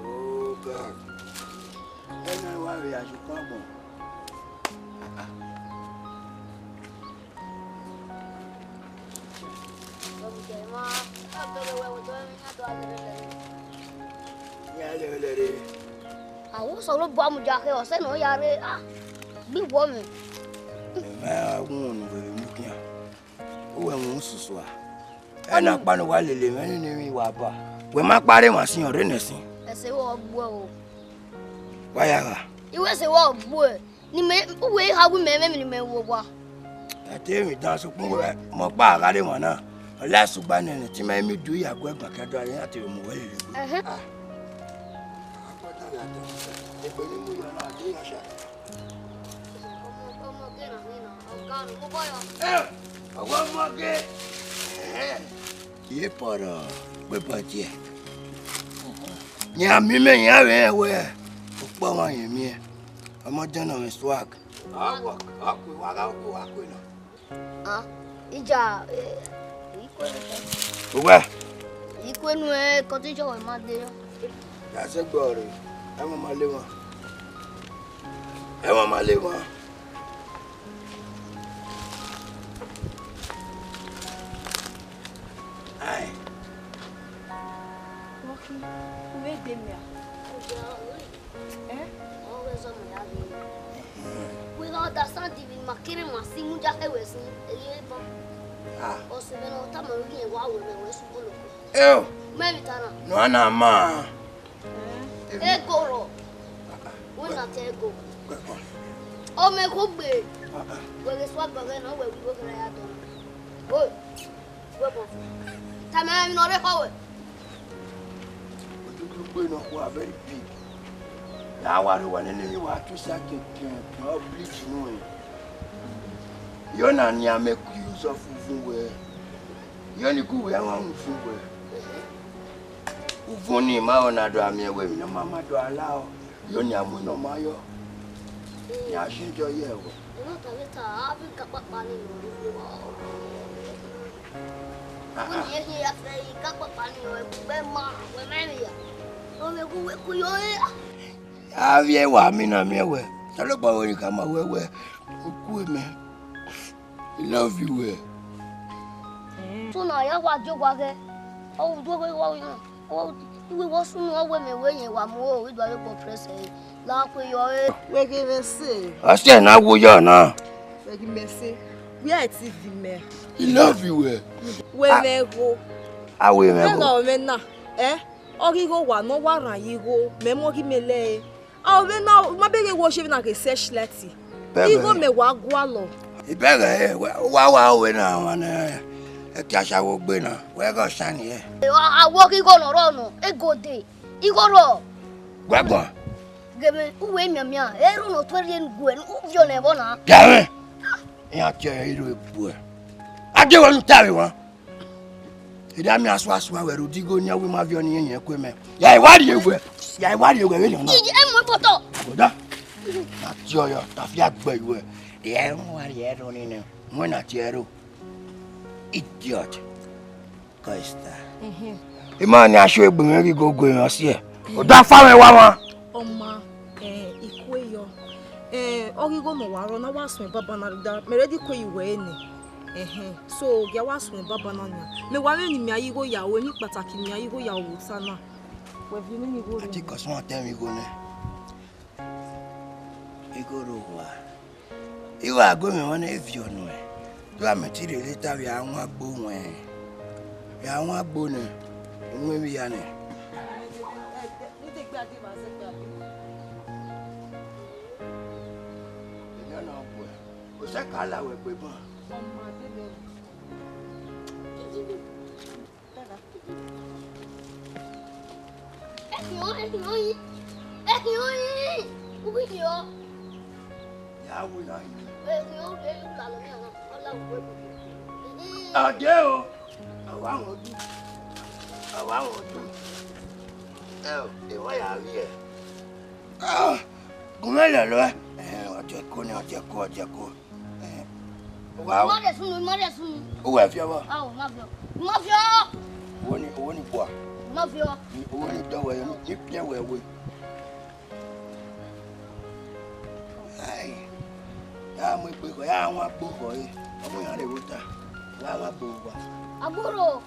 Oh God. Then I worry I should come on. I was all bomb jacket or send no yare. Big woman. I won't be looking. Who wants to swear? And I can't while living any wapa. When my party was in your renessing. I say, oh, whoa. Why are you? Was a walk, boy. You may wait how we may walk. I tell me, that's a poor Mokba, I didn't want to. Last to ban and to make me do your work, but I can't tell you. One more game. Ye Potter, we put ye. Yeah, me may have where. Papa, me. I'm not done on his work. I walk up with what I'll go up with. Ah, Ija. Where? You couldn't cottage or my dear. That's a glory. I'm on my liver. I'm on my liver. Aye. Walking. Where them ya? Always on my without that something in my killing my sing just always. Also, no time again while we were school. Oh, maybe Tana. No, no, ma. Ego. When I tell go. Oh, my good babe. Well, it's what we're going to where we work at. Good. Time I'm not a poet. We are very big. Now, I don't want any water to suck it. Bleach knowing. You're not near make use of food. You're only good where I'm food. Ufoni maona do amia we no mama do allow. You're near Muno Mayo. Yeah, she's your year. Not a little, I'll be cut money. Have you a mina me? Tell about when you come away. Me. I love you. So now I want you again. Oh, do we was soon all women when you are more with what you press. Laugh with your Where can I say? I said, now we are now. Where can I say? We are TV man. I love you. Where may go? I will remember. Origo wa no wa ran yigo memory mele. Ah we now my baby worship na ke search lati. Igo me wa gwa lo. Ibere wa we na wan e ti asa wo gbe na. We go shan here. I walk igo no ro no. E go dey. Igo ro. Gwagbon. Gebe uwe miamia. Eru no twere ngu en uvyo ne bona. Gawe. Ya che iru ebu. Ade wa ntari wa. Ida mi aswa we rudigo nya we ma vio ni yen ekwe me. Ya e wari ewe. Ya e wari ewe we na. Iji e mo poto. Oda. Na ti oyo ta fi agbe iwe. De e wari e ro ni ne. Mo na ti ero. Idiot. Costa. Imani aso egbon ri gogo yan si e. Oda fa we wa won. Oma ikweyo. Origo mo wa ro na wa sun baba na da. Me ready kwe iwe ni. So ya wa sun baba na nya me wa ni mi ayigo yawo ni pataki mi ayigo yawo sana we bi ni go ati ko so tem igo ne igo ro wa iwa go mi won e vi onu e do ameti re later we awon agbo won ya awon agbo ne nwe mi ya ne ni te gbe ade ma se gbe ade na bo o se kala we pe bon Vamos tu. Eu vai ali. Ah, como é lo é? Ọjẹ ko ni ọjẹ ko. Wow. Mare sunu. O é fiava. Ah, mafia. O ni boa. Mafia. O ni dawa yo ni pia we. Ai. Ya mo pe ko ya won po ko yi. Omo yan le wo ta. Wa bo wa. Aburo.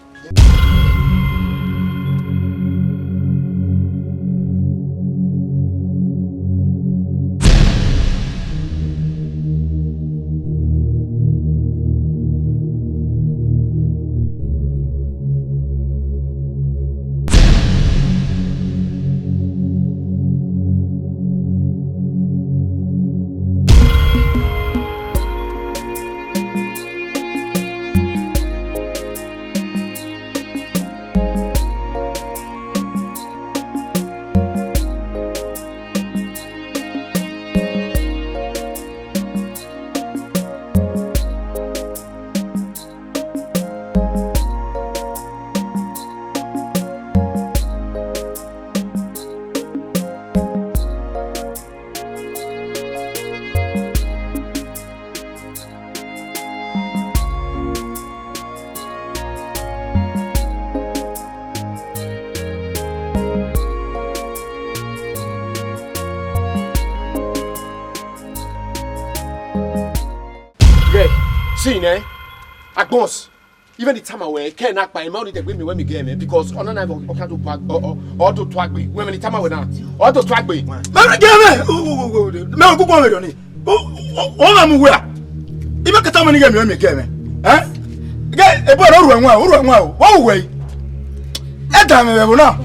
See, Agbes, even the time I wear, can't act by money that with me when we get me because on an or to pack or to track me when the time I went out or to track me. Mary Game, no good woman on it. Oh, I'm aware. Even the time when you get me, eh? Get a boy or way. At time I will now.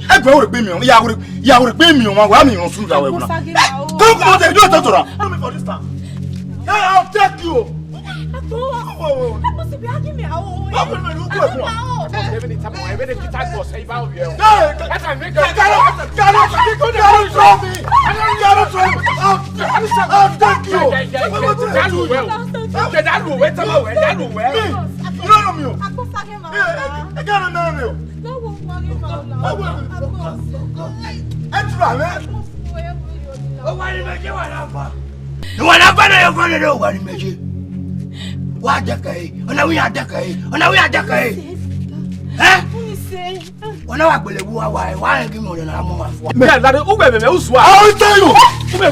I go to be me, ya would be me on my woman on Suda. Don't go to the doctor. Tell me for this time. I'll take you. I must be asking me how. Every time I read the time for save out here. I'll take you. Whatever you're going to do, what you measure? What decay? On a we are decay. Eh? When I believe why give me an amount of what? Yeah, that Uber knows why. I will tell you.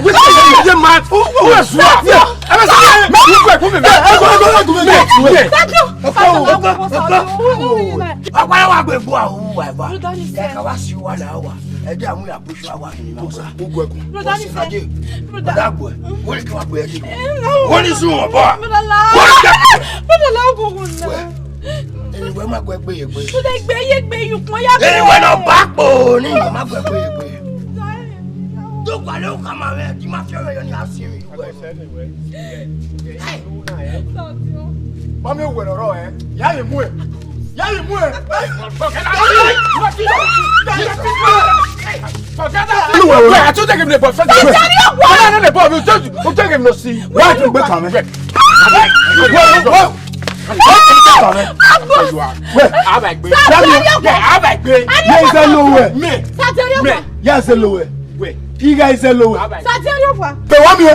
Which is the man who is what? Anyway, my boy, you went on backbone. Don't go come out. You must have your series. Mammy, we're all right. Yay, I told him the boyfriend. We'll take him to see. Why do you become it? Yes, hello. You guys hello. The one you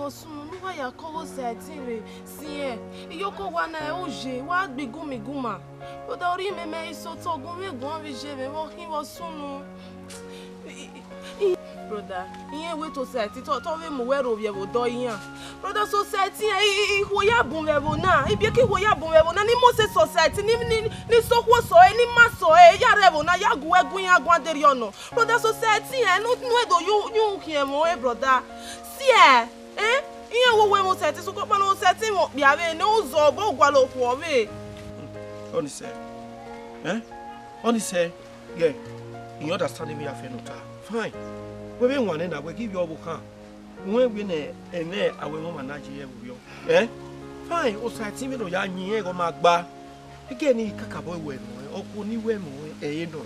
sunu no wa ya ko setire si e iyoko wa na oje wa gbigumi guma o da ori meme iso to gun we gun vi je me wo hin wo sunu brother iye we to set to we mo we ro ye wo do yan brother society iho ya bun we wo na ibi ki ho ya bun we wo na ni mo se society ni so ko so e ni ma so e ya re wo na ya gu egun ya gwan deri ono brother society no edo you here mo e brother si iye wo we mo set so ko pa no set mo bia we ni uzo bo gwa lo ko we Oni say yeah you understand me after no ta fine we be one na we give you obu kan when we na awe mo manage ye wo fine o sa ti mi do ya yin e go ma gba ike ni kakabo we mo oku ni we mo no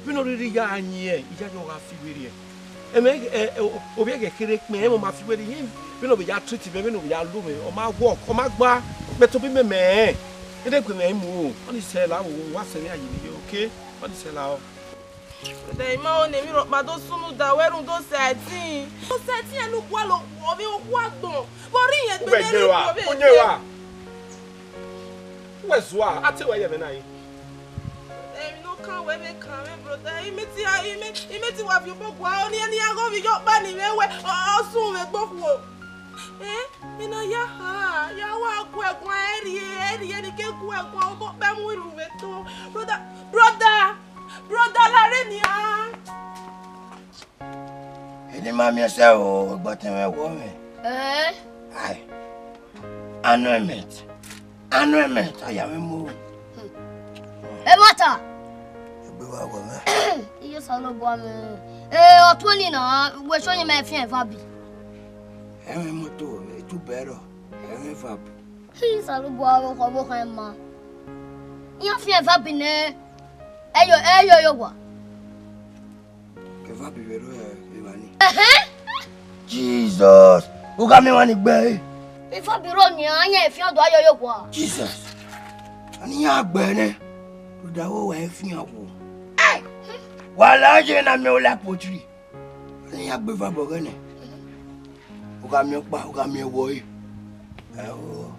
we no really ya yin e ija jo ga fi we obi e kere pin e mo ma fi we yin we no be ya treat me no be ya lo me o ma work o ma gba me to bi me e de gbe me mu oni say la wo wa se ni ayi ni okay oni say la o de ma o ne mi ro pa do sunu da werun do setting enu gwa lo wo mi o kwa gbon bo ri yen gbe le ri onye wa weswa ati wa ye me na yi mi no kan we me brother imeti wa fi bo gwa o ni eni ago mi yo pa ni mewe o sun me gboku ina ya wa ku egun eri ni ke ku egun o bo pe mu iru we to brother la re ni Any mammy say, oh, but I'm a woman. Aye. Annualment. I am a move. Mata. You saw no boy. Or 20 now, we're showing my friend Fabi. I'm a motor, too better. I'm a fab. He's a little boy of a man. Your friend Fabi, Ayo. Jesus, who got me money, baby? If I be wrong, if you do Jesus, and you're burning to the whole wife. While I am no lap poetry, and you have before Bogani. Who got me who got me a boy? Oh,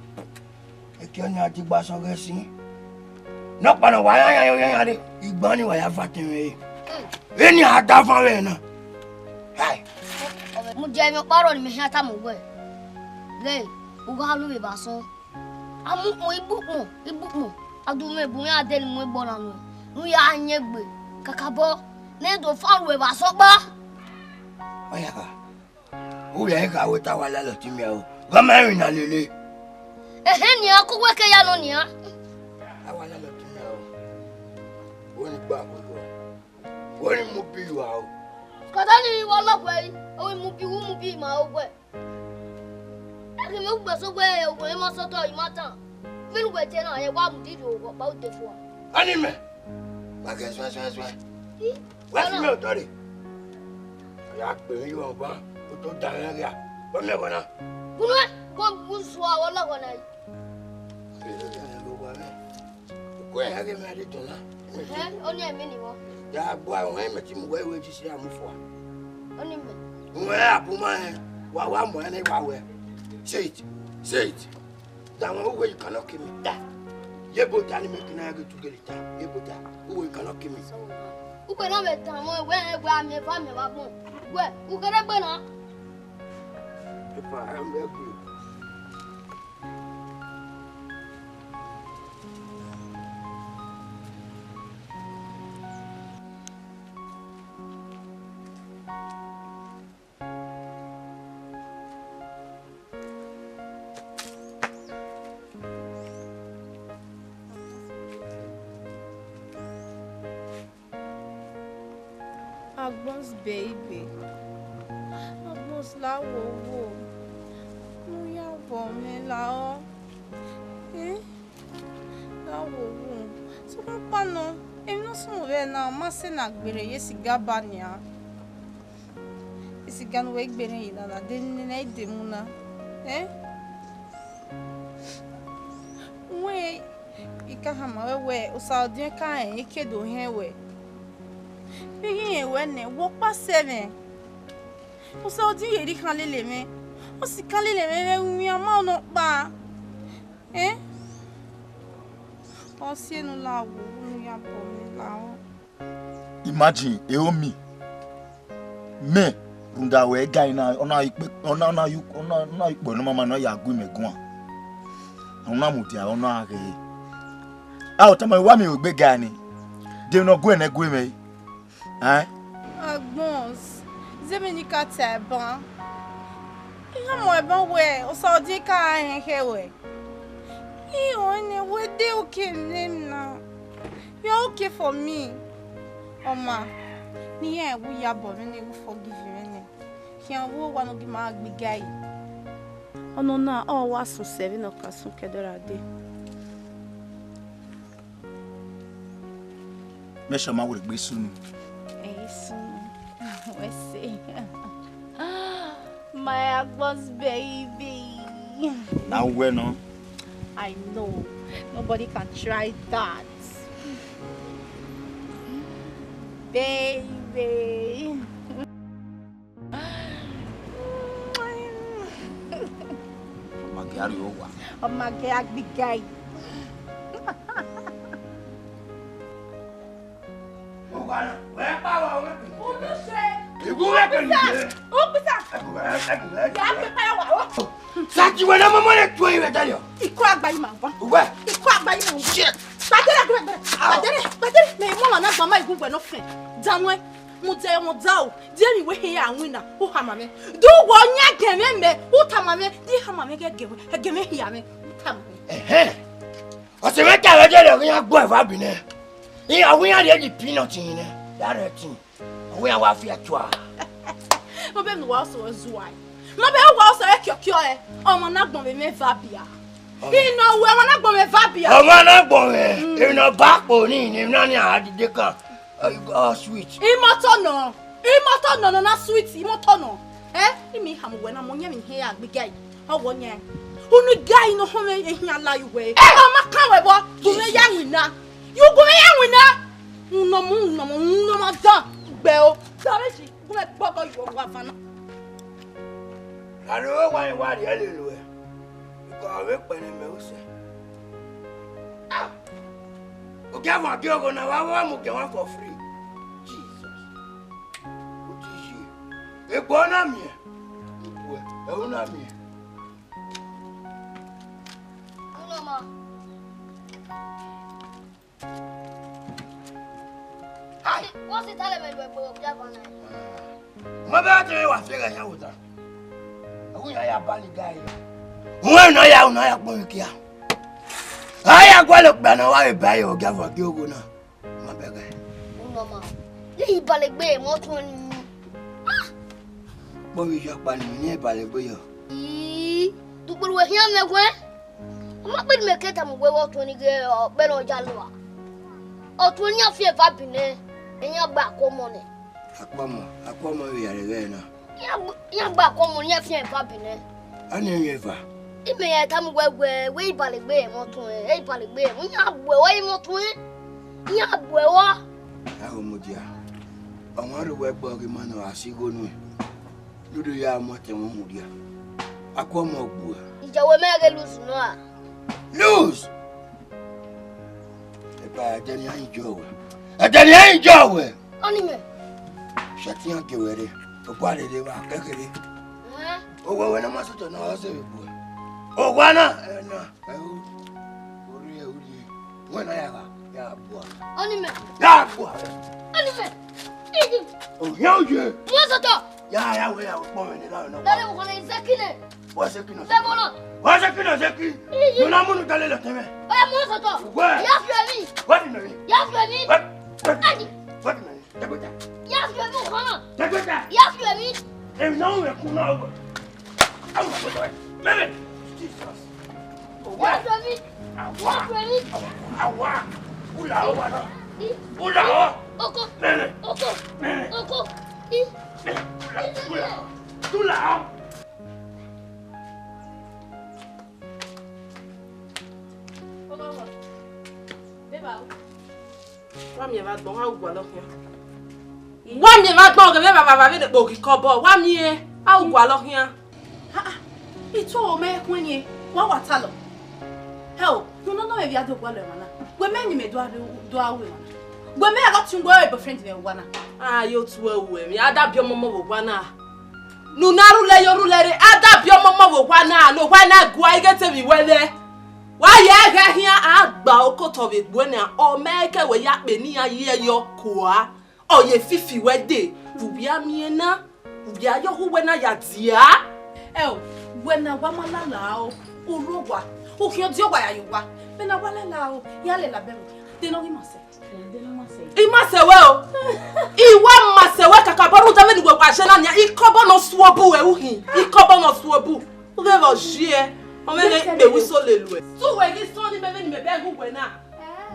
I cannot take bass on the scene. Not on a while I am you bunny while I fat me. Any hard down for me. Hi. Mujame Baron Mihata Mugwe. Lay, Ugalu Basso. I move my book. I do me Buya del Mubonano. We are in Yegbe, Kakabo, Nedo found with Basoba. Who are with our letter to me? Come marry na Lily. A henia could work a yanonia. I want to let you know. When back when you move you out. Kadani wala way, o mu bi ma ogwe. Ake me ugbe so gwe ogwe ma so to imatan. Mi ugbe je na ye wa mu di do ba o de fo. Ani me. Ba ke so. Wa fi me o tori. Ya pe yo ba, o to da yan ya. Ba me ko na. Bunwe, ko bu so wala ko na. Ko ya ke me de to na. Oni e me ni wo. Ya boy, when me ti mu we ji si amufo. Oni me. We abuma wa mo na wa we. Say it. That one who you cannot kill me. That. Ye both tell me can I go to get it. Ye both who you cannot kill me. Who can have it down when me family wa mo. Where who can have na? If I am very good. Agbon's baby. Agbon's la wo. Mo ya bo me la o. La wo. So pa no. Emi no so we na ma se na gbere ye siga ba nia. Siga no we gbere yi na de ni na ide mu na. We ika ha ma we o sa odin ka en ikedo hen we. Begin when ne walk past 7. O so di yeri kan lele me. O si kan le me umi ama no pa. O si no la wo umi ya bo mi la o. Imagine Eomi. Me runda we guy na ona ikpe no mama no ya gu me gun. Ona muti a ona age. Ah o tama wa mi ogbe guy ni. De no gu na gu me. Agbons. Zemeni ka te ban. Ina mo e ban we, o sa di ka he we. Ine we dey okay na. You are okay for me. Oma, ni e wu ya bo me wu forgive me. Kian wo wa no gi ma agbi guy. Ono na o wa so serve no kasun kedora de. Me chama wo gbe sunu. Sunu. We say. My Agbes baby. Now where no? I know. Nobody can try that. Baby. Magari owa. Oh my God, big guy. Where power? Saki wana mama le tuwe we dalio. Iko agbayi ma wa. Uwe. Iko agbayi ma. Shit. Badere me mo na gba ma igun no fe. Danwe mo je mo dao. Die mi we he anwi na. Wo ha ma me. Do wo nya geme me. Wo ta ma me. Di ha ma me geme he ya me. Wo ta ma me. O se me ta we de le kin agbo e fa bi ne. Ni awun ya de di peanut yin ne. That thing. Awun ya wa fi atwa. Mo be mi wa so zuai. Mo be wa so e kyokyo e. Omo na gbon me va bia. Ino we omo na gbon me va bia. Omo na gbon me. Ino ba po ni na ni adide kan. Sweet. Imoto no na sweet imoto no. Imi ha mo we na mo nya mi he agbe guy. Owo nya. Unu guy no ho me ehia la you we. Omo kan we bo. Bu me ya nwina. You go me ya nwina. Uno ma dan. Gbe o. Sare ji. Bu me gbogbo yo wa fana. Aro wa de le lo e. Ko we pe ni me o se. O get one girl go na wa mo get one for free. Jesus. What is she? E go na mi. E o na mi. Mama. Hi. What's the time we go get one? Mo ba te wa fe ga ya wuta. Awu ya bali guy. Wọ́n náà ya pọ̀ kíá. Aya gbọ́dọ̀ gbà náà wá ìbá yóò gá fún akíogo náà. Má bẹ̀rẹ̀. Mama, lè ìbàlẹ̀ gbé mọ́ tún ní. Bọ́bí iṣẹ́ apani ní ìbàlẹ̀ gbé yọ. Dùgbòrò wẹ̀ hàn mẹ́gbẹ́. Ọmọ pé ní mẹ́kẹ́ta mọ̀ gbé wọ́n tún ní gẹ́ ọ̀pẹ́ náà já lọ́wọ́. Ọ̀tún ní àfi ẹ̀fà bìnẹ́ ẹ̀yìn àgbà àkọ́mọ ni. Àkọ́mọ ìyàrá rẹ̀ náà. Ẹ̀yìn àgbà àkọ́mọ ní àfi ẹ̀fà bìnẹ́. A ní ẹ̀yìn ẹ̀fà. Ime ya tamu gwegwe we ibalegbe motun e ibalegbe nya gbe wa imotun nya gbe wa Aho modia Àwọn ro we gbo ri ma na asigo nu Ludo ya mo te mo modia Akọ mo gbo Ijawe mege lose no a Lose E ba jeni an jowe Ajani an jowe Oni me Shati an kewere O pare de wa kekere O we na masoto na o se gbo O wana na ori wena ya bo Oni me ya bo Oni me o yauje Mosoto ya we ya po me ni la no Dale mo kone zakine wa sekino Debono wa sekino zeki no na munu dale le teme Oya mosoto Ya fi mi what do you Ya fi mi what do you Debota Ya fi mi kono Debota Ya fi mi e no we ku na o Au ko Meme Jesus. Ya fi mi Ya fi mi Awa. Ula o wa. Ula o. Oko Meme. Oko Ula. Wa mi va gbon ha ugwa lo hian. Wa mi va gbon ke me baba be de po ki ko bo. Wa mi e ha ugwa lo hian. It's all me when you what talo. Hell, you don't know if you have to go alone. Women may do a woman. Women got to worry about friends in one. Ah, you two women. You had up your mama with one. No, now lay your ruler. Add up your mama with one. No, why not go? I get everywhere there. Why you get here? I'll bow cut of it when or make a way up near your core. Oh, ye fifi wedding. Ubia miena. Ubia yo who when I yatia. Oh, when a woman allow. Uruwa. Who can't do why you want? When I want allow. Yale la bem. They know he must say. He must say well. He want must say what a cabaret of the Washana. He cover no swabu. He cover no swabu. Whoever she. On me whistle little. So when this Tony Bevan me beg who went out.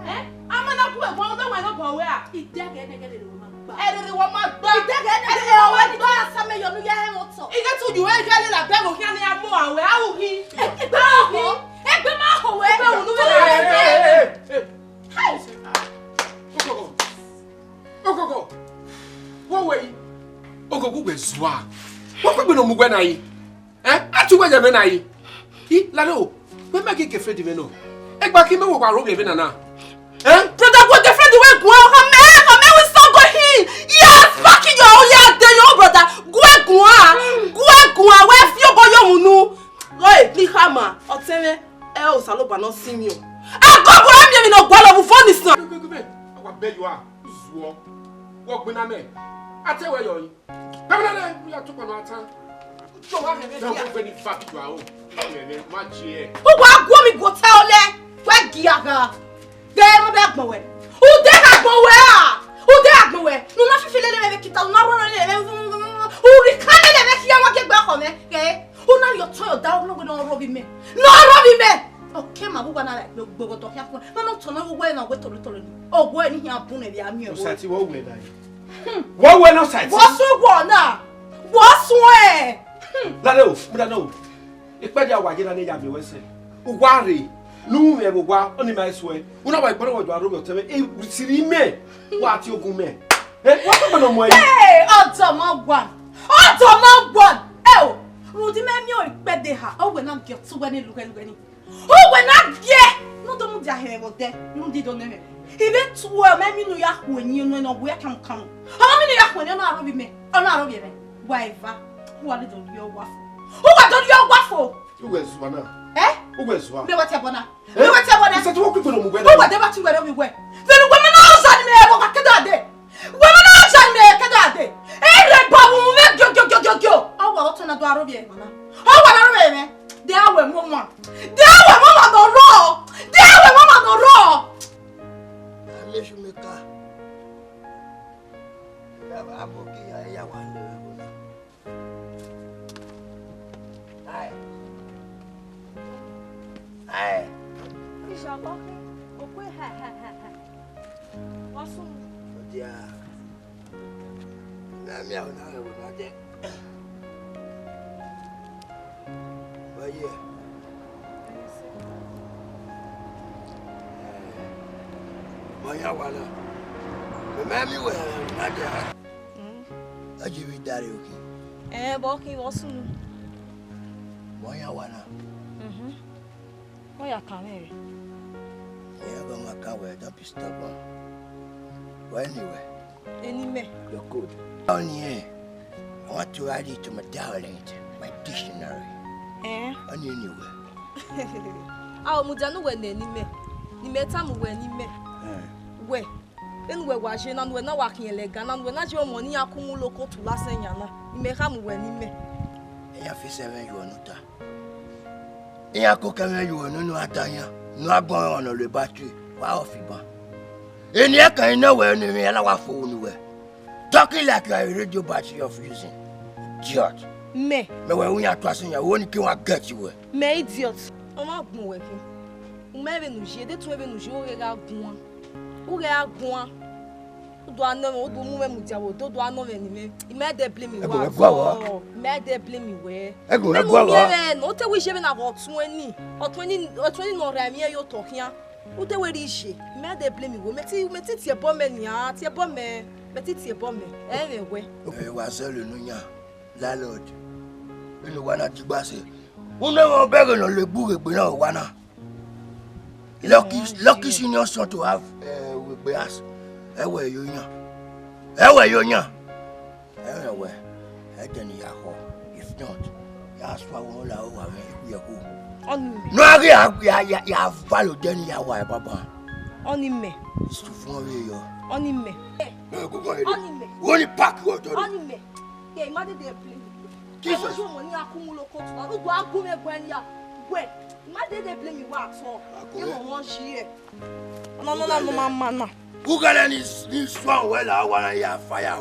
I'm not going one of them went up where he did get it. Everyone must buy that. Some of your young also. He got to you and getting a bag of candy and more. Where are he? What way? Ogo go swa. What could be no Muganai? At you where the Benai? He, Lado, we make it a Freddy Veno. Egg back him over Robbie Venana. Brother, what the Freddy will go? Come with so go he. Yes, fucking your yeah, then your brother. Go, where your boy Munu. Right, Lihama, or Tene, El Saloba, not seeing you. I go for him in a ball of funny son. I will bet you are. Walk when I may. I tell where you're. We are talking about time. So I have any fact you are. Who want me go tell them? Where Giaga? Game back my way. Who dare have my way? Who dare have my way? No, not feel it make it out. Who reclined and make you get back on me? Who now your child down no robbing me? No robbing me! Okay, my book and I go to have one. No, not to know when I went to the oh, when he had put a meal. What went outside? What's so one now? What's way? No. If I were getting a young person, worry, no, we will go only my way. When I put over to tell me, it would see me. What you go, man? What's on my way? Hey, Ottoman one. Oh, Rudy, man, you're bed they have. Oh, when I get so when you look at any. Oh, when I get no, don't hair was there. No, they don't know me. Even to well, maybe no yak when you know where can come. How many yak when you're not with me? Oh, not with me. Wife, who are little your waffle? Who are your waffle? Who is one? Who is one? What's your bonnet? What's your bonnet? Who were never to everywhere? Then women outside me, what can I do? Women outside me, can I do? Every bubble, go. Oh, well, turn a door of you, Mona. Oh, what are you? There were Mama. There were Mama no raw. There were Mama no raw. Unless you make a Aboki, I wonder. Aye. We shall walk away. What's on? Yeah. I'm out now. But yeah. Moyawana. Remember where Nadia? I give you that, okay? Walking was soon. Moyawana. Why I can't hear? Yeah, but my car will not be stubborn. Well, anyway. You're good. On here, I want to add it to my darling, my dictionary. On anyway. Our Mudano when any me. Nimetam when you met. Where? Then we're watching and we're not working a leg and we're not your money. I come local to last yana. You may come when you met. I have 7 you are not. I cook and you are no attire. No born on the battery. Wow, Fiba. And yet, I know where you allow phone were. Talking like a radio battery of using. Idiot. Me. But when we are trusting you, one can get you. Me, idiot. I'm not working. Maybe no, she did to even you are going. Who are going? Do I know what woman do I know any? He made them blame me. Made them blame me where? I go. Not a wish even about 20 or 20 no Ramia you're talking. What the way is she? Made them blame me. Met it your bomb and your bomb, but it's your bomb. Anyway, okay, was selling Nunya, landlord. You know, one at the bus. never begging on the book, but no one. Lucky senior son to have with Beas. Ewe Yunya. Anyway, I don't know. If not, you ask for all our no, I have followed then your wife, Papa. Only me. It's too far away. Only me. Only me. Only pack what? Only me. Yeah, mother, they play. Jesus. Money accumulate. I go accumulate when you wait. Mother, they play me wax. So you don't want she. No, mama. Who got any strong well? I want to hear fire.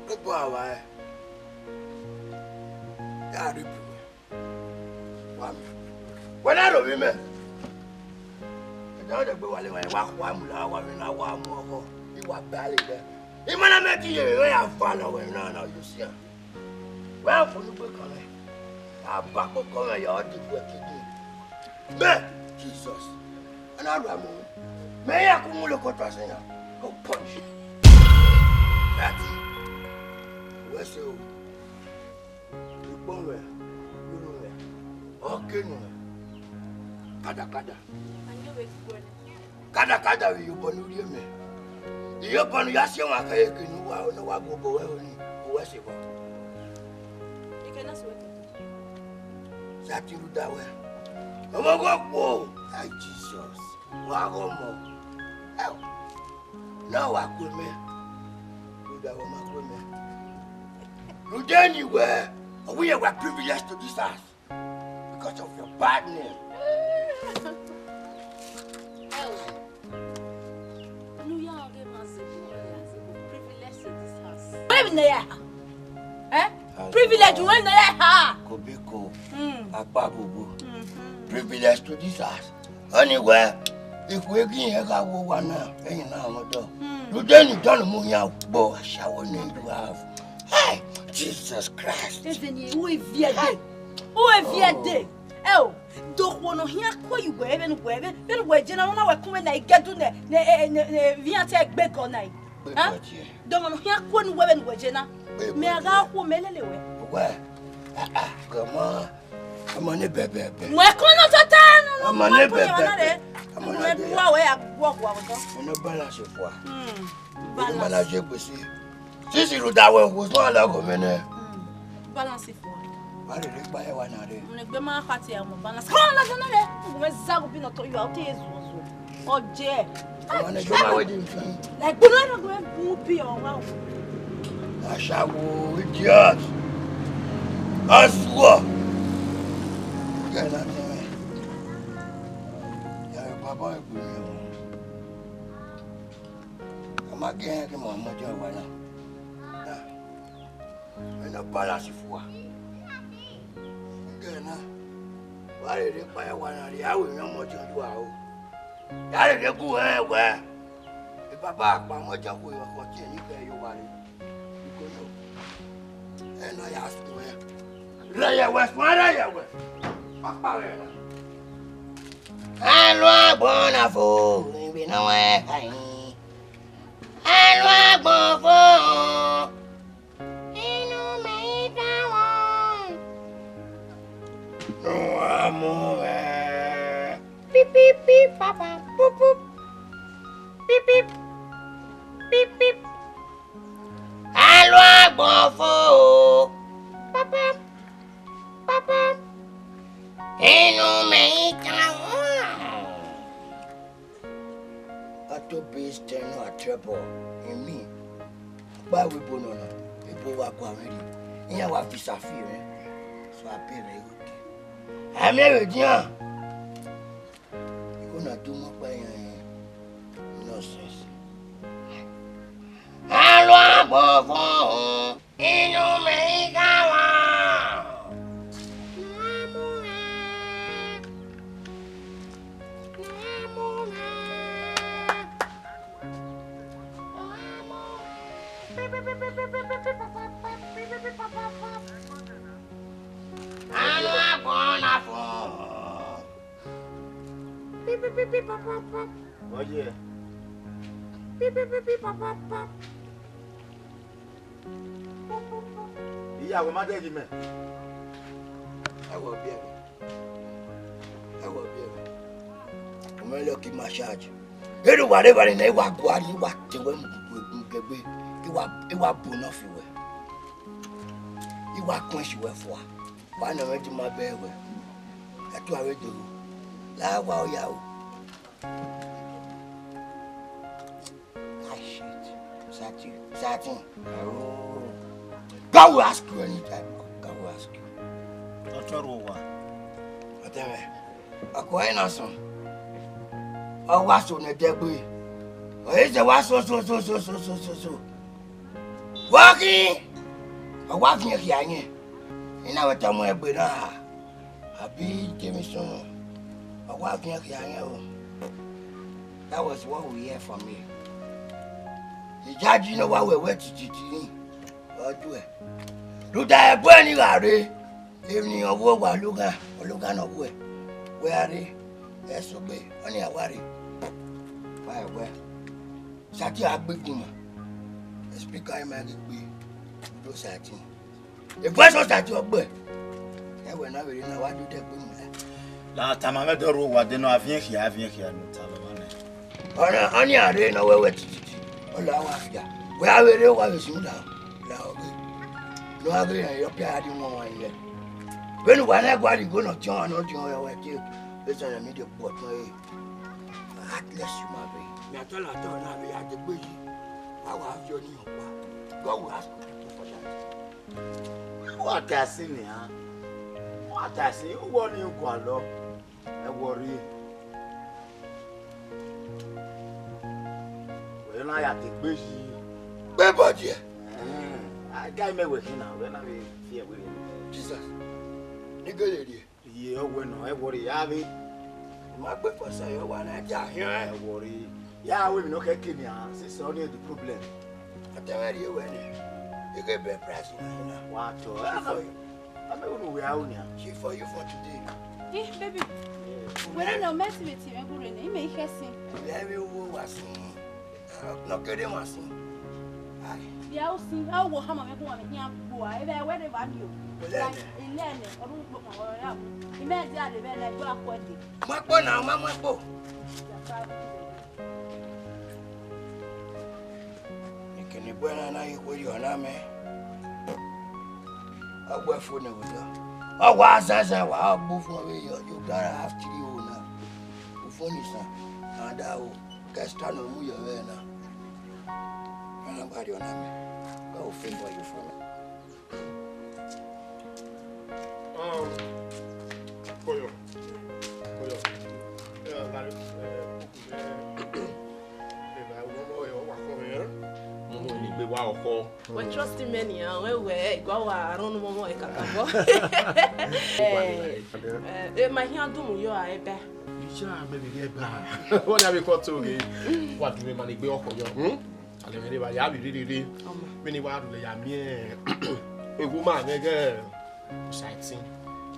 Goodbye. Yeah, when I don't remember, I don't go away. Walk one, you were barely there. You might make you a follower now, you see. Well, for the book on it, I'll back up on your work to do. Man, Jesus, and I ram. May I come look at us now? Go punch it. That's it. Where's you? You born where? Okay, no. Kada you born with me. You born Yashima Kayakin, who are no one go away. Worship. You cannot sweat. That you do that way. Oh, my Jesus. Wagomo. Now I could me. You that woman. You then you were. We were privileged to this house. Because of your bad name. Privilege when they are. Kobiko. Akbabubu. Privilege to this house. Anywhere. If we give you a one now, ain't now. You then you don't move your bow. I shall name you have. Hey, Jesus Christ. Who is Viede? Oh, don't want to hear what you were even wearing. Then we're general now. When I get to the Viate back all night. Don't want to hear one woman were Jenna. May I go home anyway? Where? Come on, baby. Where can I turn? I'm on it, baby. I'm on it. I walk. I'm not balance of what? Balance it with you. Since you that one was one of them. Balance it for. I didn't buy one of them. I'm going to party. I'm going to to you out here. Oh, Jay. I'm going to go wedding. Like, we're not going to be on wow. I shall go with yours. I swear. Get that thing. Papa, I'm again. Come on, my job. I'm not balance for. Why did you buy one of the hours? No more than you are. I didn't go anywhere. If I back my mother, we were watching you pay your money. You go know. And I asked you, Lay West, my Lay West. I want a fool, we know where I want a fool. No amor. Beep beep beep papa boop boop. Beep beep. Beep beep. Allo bonfo. Papa. Papa. Eno me can. Ato beast no a trouble in me. Ba we bonono. E bo wa kwa ready. Iya wa fisa fi re. So I pay very good. I'm here, dear. You're gonna do my way. Nonsense. Hello, Bobo. In Omega. Oh yeah. Yeah, we might do it, man. I will be. I'm lucky my charge. You whatever in a wagwari, what the way you are born off you. You are quench you were for. Why not ready my bear? That's what I do. La wow yow. Ah shit. Satin. Oh. God will ask you anytime. God will ask you. Not your one. Whatever. Akwa na son. Oh, what's on the debris? Oh, is the was so. Walking! I walk near here. In our time, I be Jimmy Son. I walk near here. That was what we hear from me. The judge, you know what we went to do. Or do it. Do that burning out evening of war, Lugan or Lugan of way. Where are they? Yes, obey. Only a worry. Why, where? Sati Agbes woman. The speaker I might be. Do Sati. If I saw Sati Agbes, I will not really know what to take with me. Last time I met the room, what they know, I've here, no Talamane. Only I didn't know where to sit. All our after. Where are we? What is you now? No, I agree. You're paying more one year. When one I got to go to John or John, I will take. Listen, I need a boat. At least you might be. I tell her, don't have it at the bridge. I will have your new one. God will ask you for that. What I see now? What I see, who want you go along? I worry. When I have the bridge, Baby, dear. I got me with him now. When I be here with him. Jesus. The good idea. Yeah, when I worry, I be. My purpose, I want to die. I worry. Yeah, we no get Kenya. This is only the problem. I tell you when you get better price. What? I don't know where I am. She for you for today. Eh, baby. When no mess with you, I'm going to make her sing. Everyone was not getting one sing. Yeah, I'll sing. I will have my one here. Where they want you. Like in Lennon, or imagine when I go up one day. Mamma now, Mamma. You can be born and I with your name. I'll work for no. Oh, what's that? I'll move away. You gotta have to you now. Funny, son. And I will cast on your way now. And I'm your name. Go favor you for me. Koyo. We're trusting many, we go around Momo and Kakabo. My hand do you are a bear. Maybe get back. What have you got to again? What do we manage to go? I never have really. Many wild lay a woman, a girl. Sightseeing.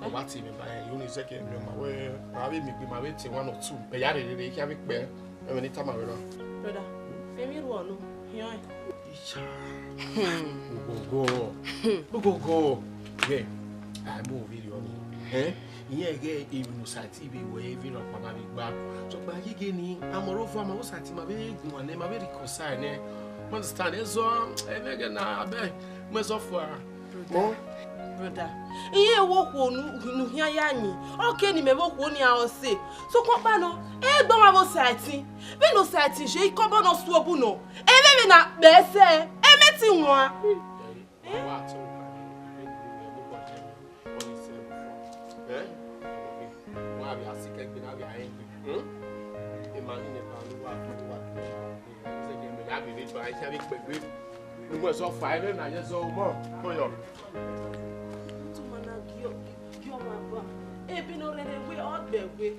What's even by a second? My way, I will be my waiting 1 or 2. But I really can't be bear. And when it come around, brother, maybe one. Here. Go. Yeah, I move video. Eh? Yeah, even Nosayaba where even of my big bag. So by getting I'm all over my Nosayaba, my big one, my very concern. Understand? So I'm again. I beg myself for. Brother, iye wo ko nu hia ya yin okay ni me wo ko ni a o se so ko pa no e gbo ma bo sati be no sati je ko bo no so obu no e me na be se e meti won Ebi no let away all the way.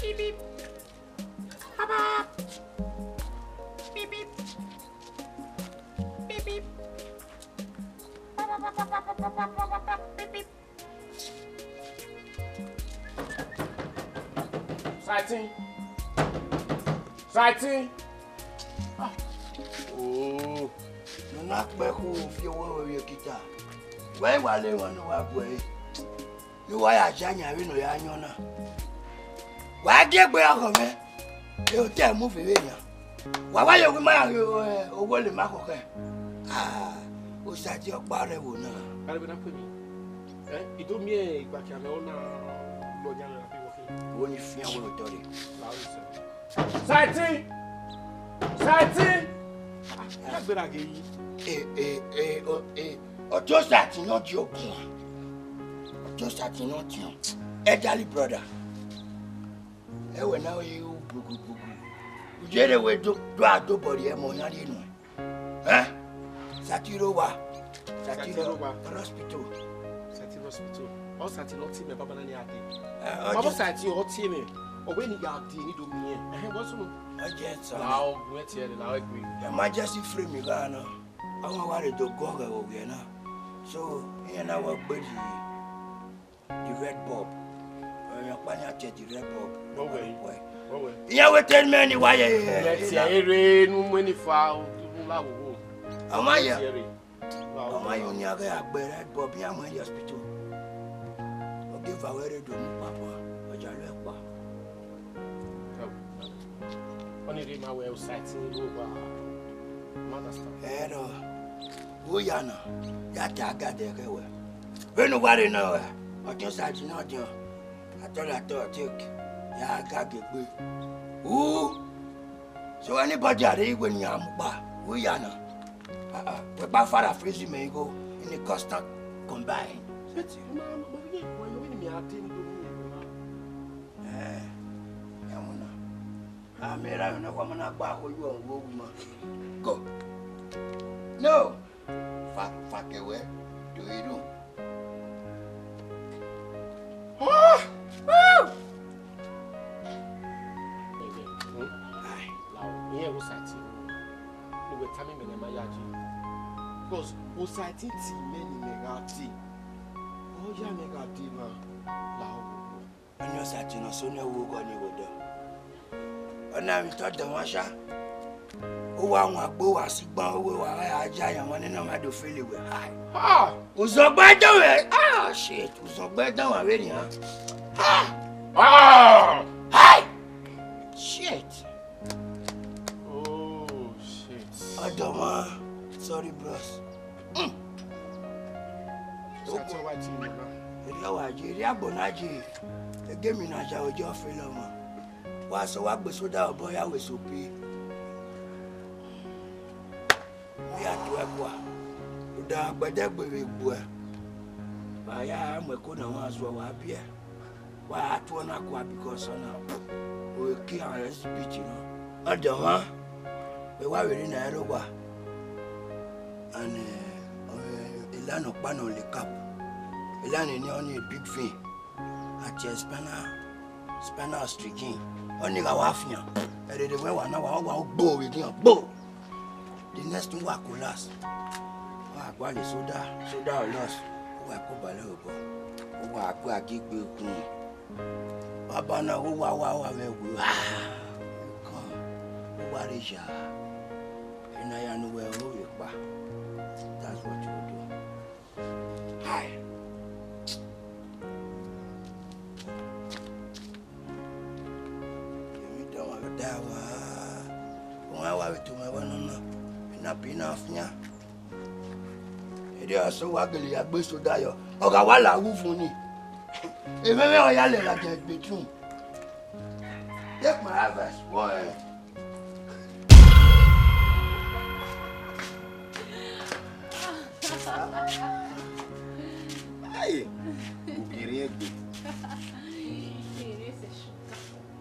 Beep beep. Beep beep. Beep beep. Beep beep. Sighting. Oh, no not back who feel over your guitar. Why while they want to walk away? You are a Janya, you know, Yanyona. Why get back on me? You tell movie in here. Why you with my Wally Macoke? Ah, who sat your body? Wouldn't I? I will not put me. It told me a back and on when you feel with Tori. Sighting! Sighting! Just that you not joking. Just that you not young. Elderly brother. When now you you get away to do body money. Eh? Satirowa. Hospital. Hospital. All Satiro team, a Baba Nani. Baba Satiro team. Or when you got the need to me, what's I just allow wait here and I agree. Your Majesty free me, Ghana. I want to go over now. So, here now, work with the red bulb. Your panel check the red bulb. No way. You will tell me why you let's say, no money foul. Am I here? Am I on your red bulb? I'm in the hospital. Give away to Papa. Only my way of sighting over mother stuff. Hello. Uyana. Yataga de Gawa. When nobody know, I just had not you. I thought, take. Yagagi. Ooh. So anybody are when you are Uyana. We're by far freezing may go in the constant combine. That's it, Mamma. When you win me, I didn't do I made a woman about you and woman. Go. No. Fuck away. Do you do? Oh! Woo! Here was I too. You were telling me my yaji. Because was I tea many megati. Oh, ya megati, ma. And you're such a son of who got you with them. And now we thought the washer. Oh, I go as sick bow, I giant one and I do feel it with high. Ah, who's up by the way? Ah, shit, who's up by down already, huh? Ah, hi, shit. Oh, shit. Adama, sorry, bros. That's all right, you know. Nigeria Bonaji, the game in Aja with your film. Was a walk with soda boy, I was so pay. We had to have one. Without but that baby boy. By I am a corner once were happy. Why I told her because we kill our speech, you know. Adama, we were in Aruba and a land of pan on the cup. A land in only a big thing at your Spanner Street. Only a wafia. And they were one hour bow with your bow. The next one will last. I got a soda lost. Who I could balloon. Who I could a gig will clean. Abana, who wow, come. What is ya? And I know where you are. That's what you do. Hi. To my one and up enough, yeah. It is so ugly, I wish to die. Ogawala, who for me? If I yell like that between. Take my harvest, boy. Hey, be ready.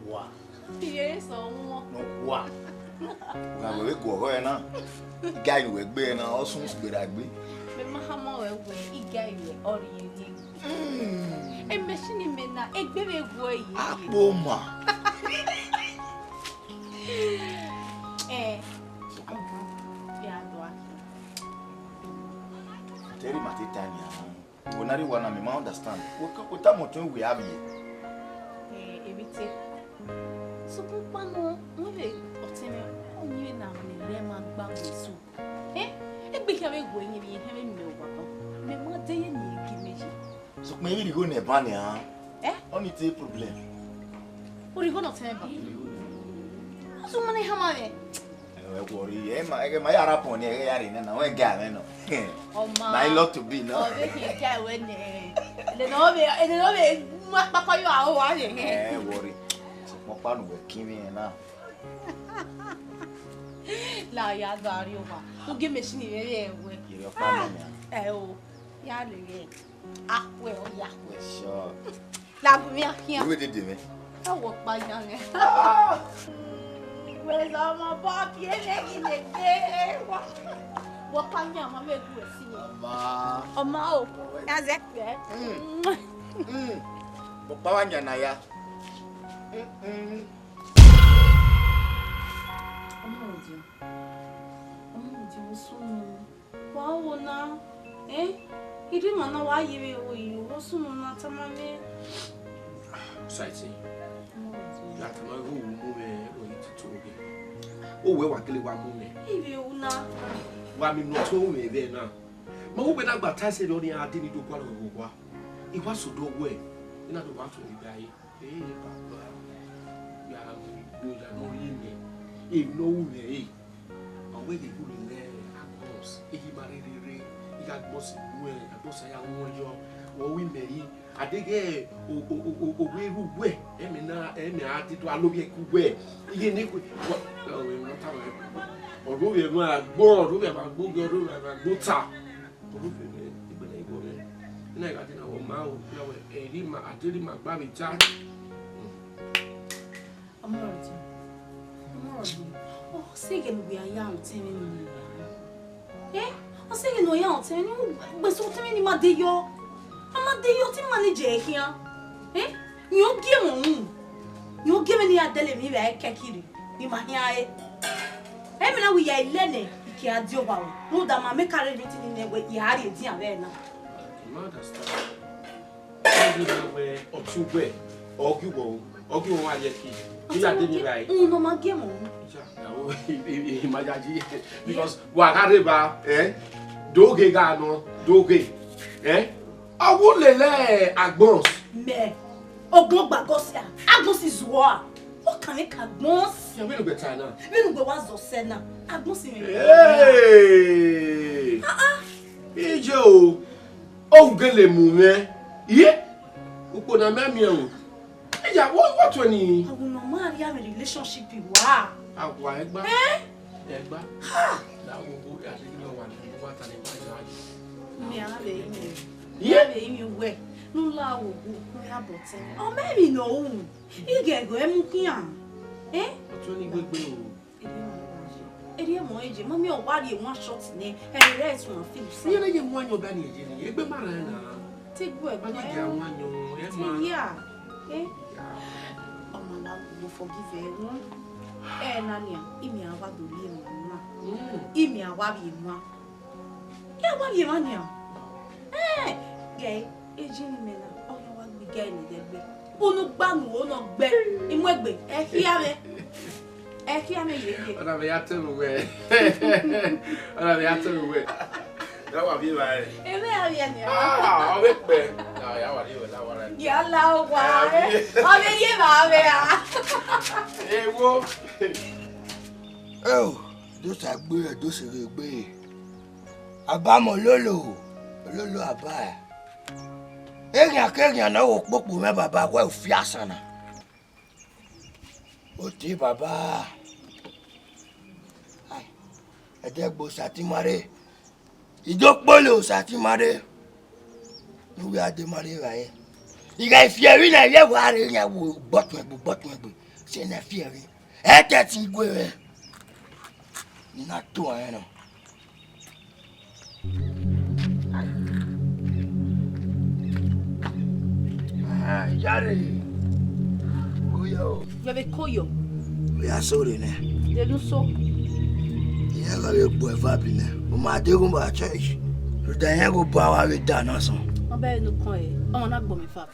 Wow. Yes, no. Wow. I'm a go away now. Guy will be now, also good. I be. Mahama will guy or you. A machine men, a baby boy. Ah, Boma. Eh, Tell him at the time. bonari one me understand. We ta moto we have here. Ebite. So papa no we oteme onye na me ma gba so. Egbe ka we go yin bi he me wo papa. Me ma de ye ni gimeji. So me you go na ba ne ha. Only the problem. What are you going to tell me? So many hammer. Worry, my Arapon, now I got no. I love to be no. Papa, you are worry. My partner will give me now. La ya Dario, who give me sneer. Your family. Oh, yeah, ah, well, yeah, sure. Love me here. You did it. I walk by young. Where's all my Bobby and Eggy? What can you make you see? Oh, ma, as that. Papa, Naya. Wow, now, eh? He didn't know why you were soon not a mammy. Sighting. That my room moving to again. Oh, where what one moment. If you now, why me not told me there now? My open up baptized only I didn't do one of it was so do way. In other words, we die. Eh, Papa. Yeah, good and only me. If no way, away the good in there, of course. If he married, he got boss in way, a boss I want you. Or we may. I think we Emina, I did to Alubia Kuwe. You need what? Oh, we're not talking or Ruby, board, Ruby, about Google, Buta. And I got in our mouth, I did my baby chat. I'm oh, saying we are young, telling me. Eh? I'm saying no young, telling you, but so many my dear. I'm a day you manager here. Eh? You give me. You give me a deli me a kakiri. You might hear it. Every we are learning. You can't do about it. No, that my make a written in the way you had it here. Or two way, or you want your key. You are doing right. No, my game. Because what are they? Eh? Doge Gano, Doge. Eh? I won't let Agbons. Me. Oh, Globagosia. Agbons is war. What can make Agbons? You will be better now. We will go once or send now. Agbons in Hey! Hey, Joe. Oh, Gele Mume. Yeah? Uko na memi. Yeah, what when he? I will not marry a relationship with war. Agwa Egba. Eh? Egba. That will go at the one. What an imagine. Me, I have a yeah, you way. No law will have bought. Oh, maybe no. You get go here. Eh? What's only good bill? Area Moji, Mammy, or why you want shots name and rest one Phillips. You know, you want your Benny, you be marana. Take work, but I want you. Yeah. Eh? Oh, my love will forgive everyone. Eh, Nania, Imia, what do you mean? Imia, what you want? Yeah, what you want now? Eh, gay, a gentleman, oh, you want to be gay in the bed. Oh, no, bang, oh, no, bed, in Wegbe, eh, here. What have you had to wear? What have you had to wear? That will be like. Ah, I'll wait, man. No, I want you that one. Yellow, why? I'll be Hey, whoa. Oh, those are good, those are good. Abamo Lolo, Lolo Abaya. Enya na wo popo me baba wa fiasana. Oti baba. Ai. Edegbo satimare. Idopolo satimare. Nu ya de mare rae. Iga fieri na ye wa re nya wo botun egbo. Se na fieri. E teti gwe. Ni na to an no. Ah, yare. Koyo. Bebe koyo. We are sorry ne. They do so. Yeah, go be boy vabi ne. O ma de go ba church. So then you go ba wa we dance on. Obe no coin. Oh, not bomb fab.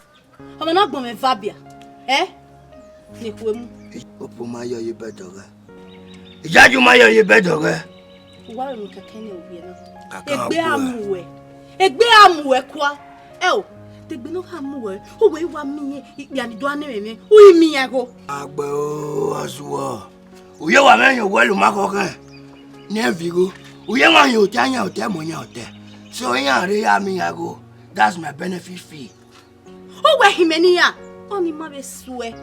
I'm not bomb fabia. Eh? Nikwemu. Opo mayo ye better. Ijaju mayo ye better. Why we kakeni obi na? Egbe amuwe kwa. Eh, tegbe no amuwe. O we wa mi ya ni do ane me. O mi ya go. Agbe o asuwa. Uye wa men yo welu makokan. Ne vigo. Uye wa yo tanya o te mo nya o te. So yan re ya mi ya go. That's my benefit fee. O we himeni ya. Oni ma be suwe.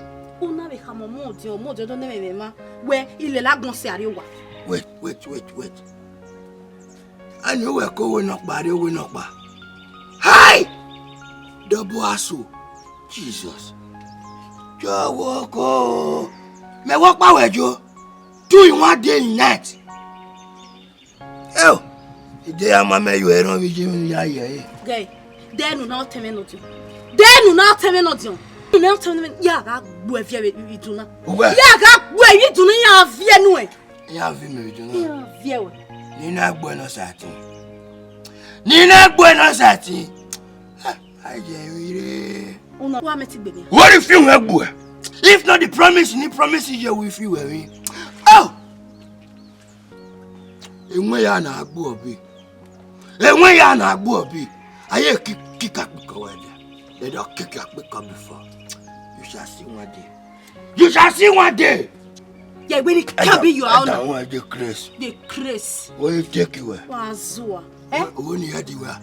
Una be kamo mo do ne me ma. We ile la gon se are wa. Wait. I know we're going up by the win up. Hi! Double asso. Jesus. Joe walk. Me walk by where Joe. 2 in 1 day and night. Oh, the day I'm a man, you are not with Jimmy. Gay, then not tell me nothing. Then not tell me nothing. You not tell me, yeah, where you do not. Yeah, where you do not have no. Yeah, Vimmy, yeah, Nina Buenos Aires. Nina Buenos Aires. I get what if you have boy? If not the promise, ni promise you with you. Oh! And when you are not boy, and when you are not boy, I hear kick up because they don't kick up because before. You shall see one day. You shall see one day. Yeah, when it can't be your own. I want the Chris. The Chris. What you take you? Wazua. Eh? When you had you were.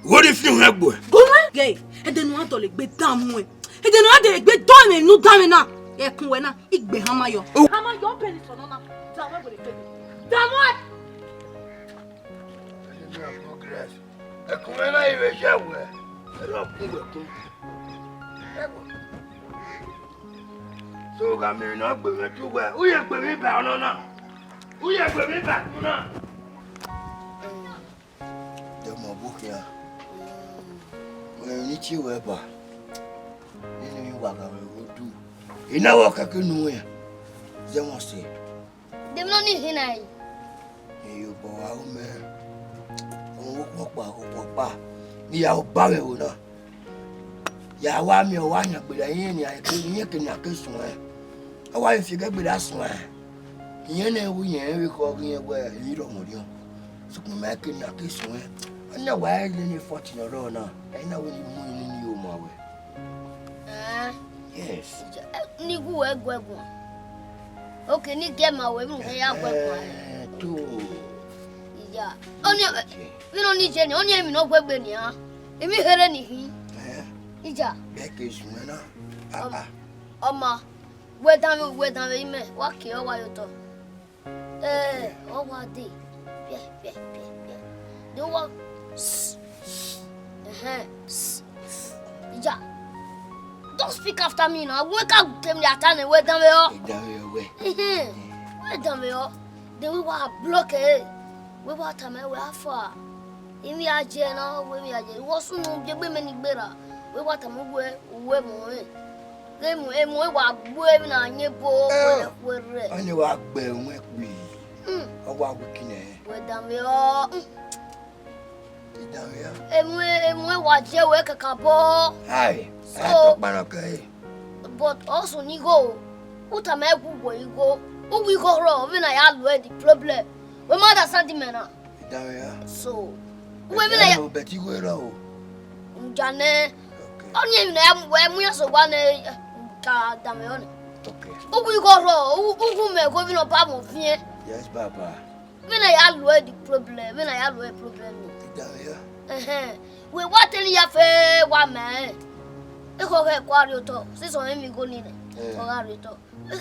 What if you have boy? Go on. Gay. And then want to like be damn way. And then want to like be done no damn now. Yeah, Kuena. Ik be hamayo. Hamayo penny for no. Damn what it damn what? Kuena iwe shawe. Ero kungo. So ga me na gbe me tu we. Who ye gbe me ba no na? Who ye gbe me ba tu na? De mo book ya. We ni chi we ba. Ni mi wa ga we do. Ina wa ka kunu ya. Je mo se. Dem no ni hinai. You bo wa o me. O ko pa. Ni ya o ba we o na. Ya wa mi o wa nya gbe yin ni ai ke ni ke na ke sun e. Awa if you get with that one, you know we ain't recording where you don't want you. So, make it not this one. I know why you 14 or now. I know when you move my way. Yes. Nigu. Okay, ni get my way. Two. Yeah. Only we don't need any. Only me no go Benin. If we hear anything. Ija. That is when Oma. Where down me, what kill while you talk? Oh, what day? Yeah. Do what? Yeah. Don't speak after me now. Wake up, tell me that time and wait down there. Wait down there. Then we were blocked. We were time we are far. In the agenda, we are wasn't no many better. We were time we more. Emu wa gbo emi na anye bo were. Ani wa gbe nwe gbe. Owa wikine. We dame o. Dame ya. Emu wa je we kakabo. Hai. So banakai. But also ni go. Uta me gugwo igo. O we go ro, we na ya lo the problem. We mother sentiment na. Dame ya. So. We me na ya beti go ro. Njane. Onye na we mu so wa na ka dame on. Okay. O we go ro, o me go bi no pa mo fie. Yes, Baba. When I have the problem, when I have a problem. We want to leave a 1 man. The whole quarrel, since I am going in. Quarrito. No,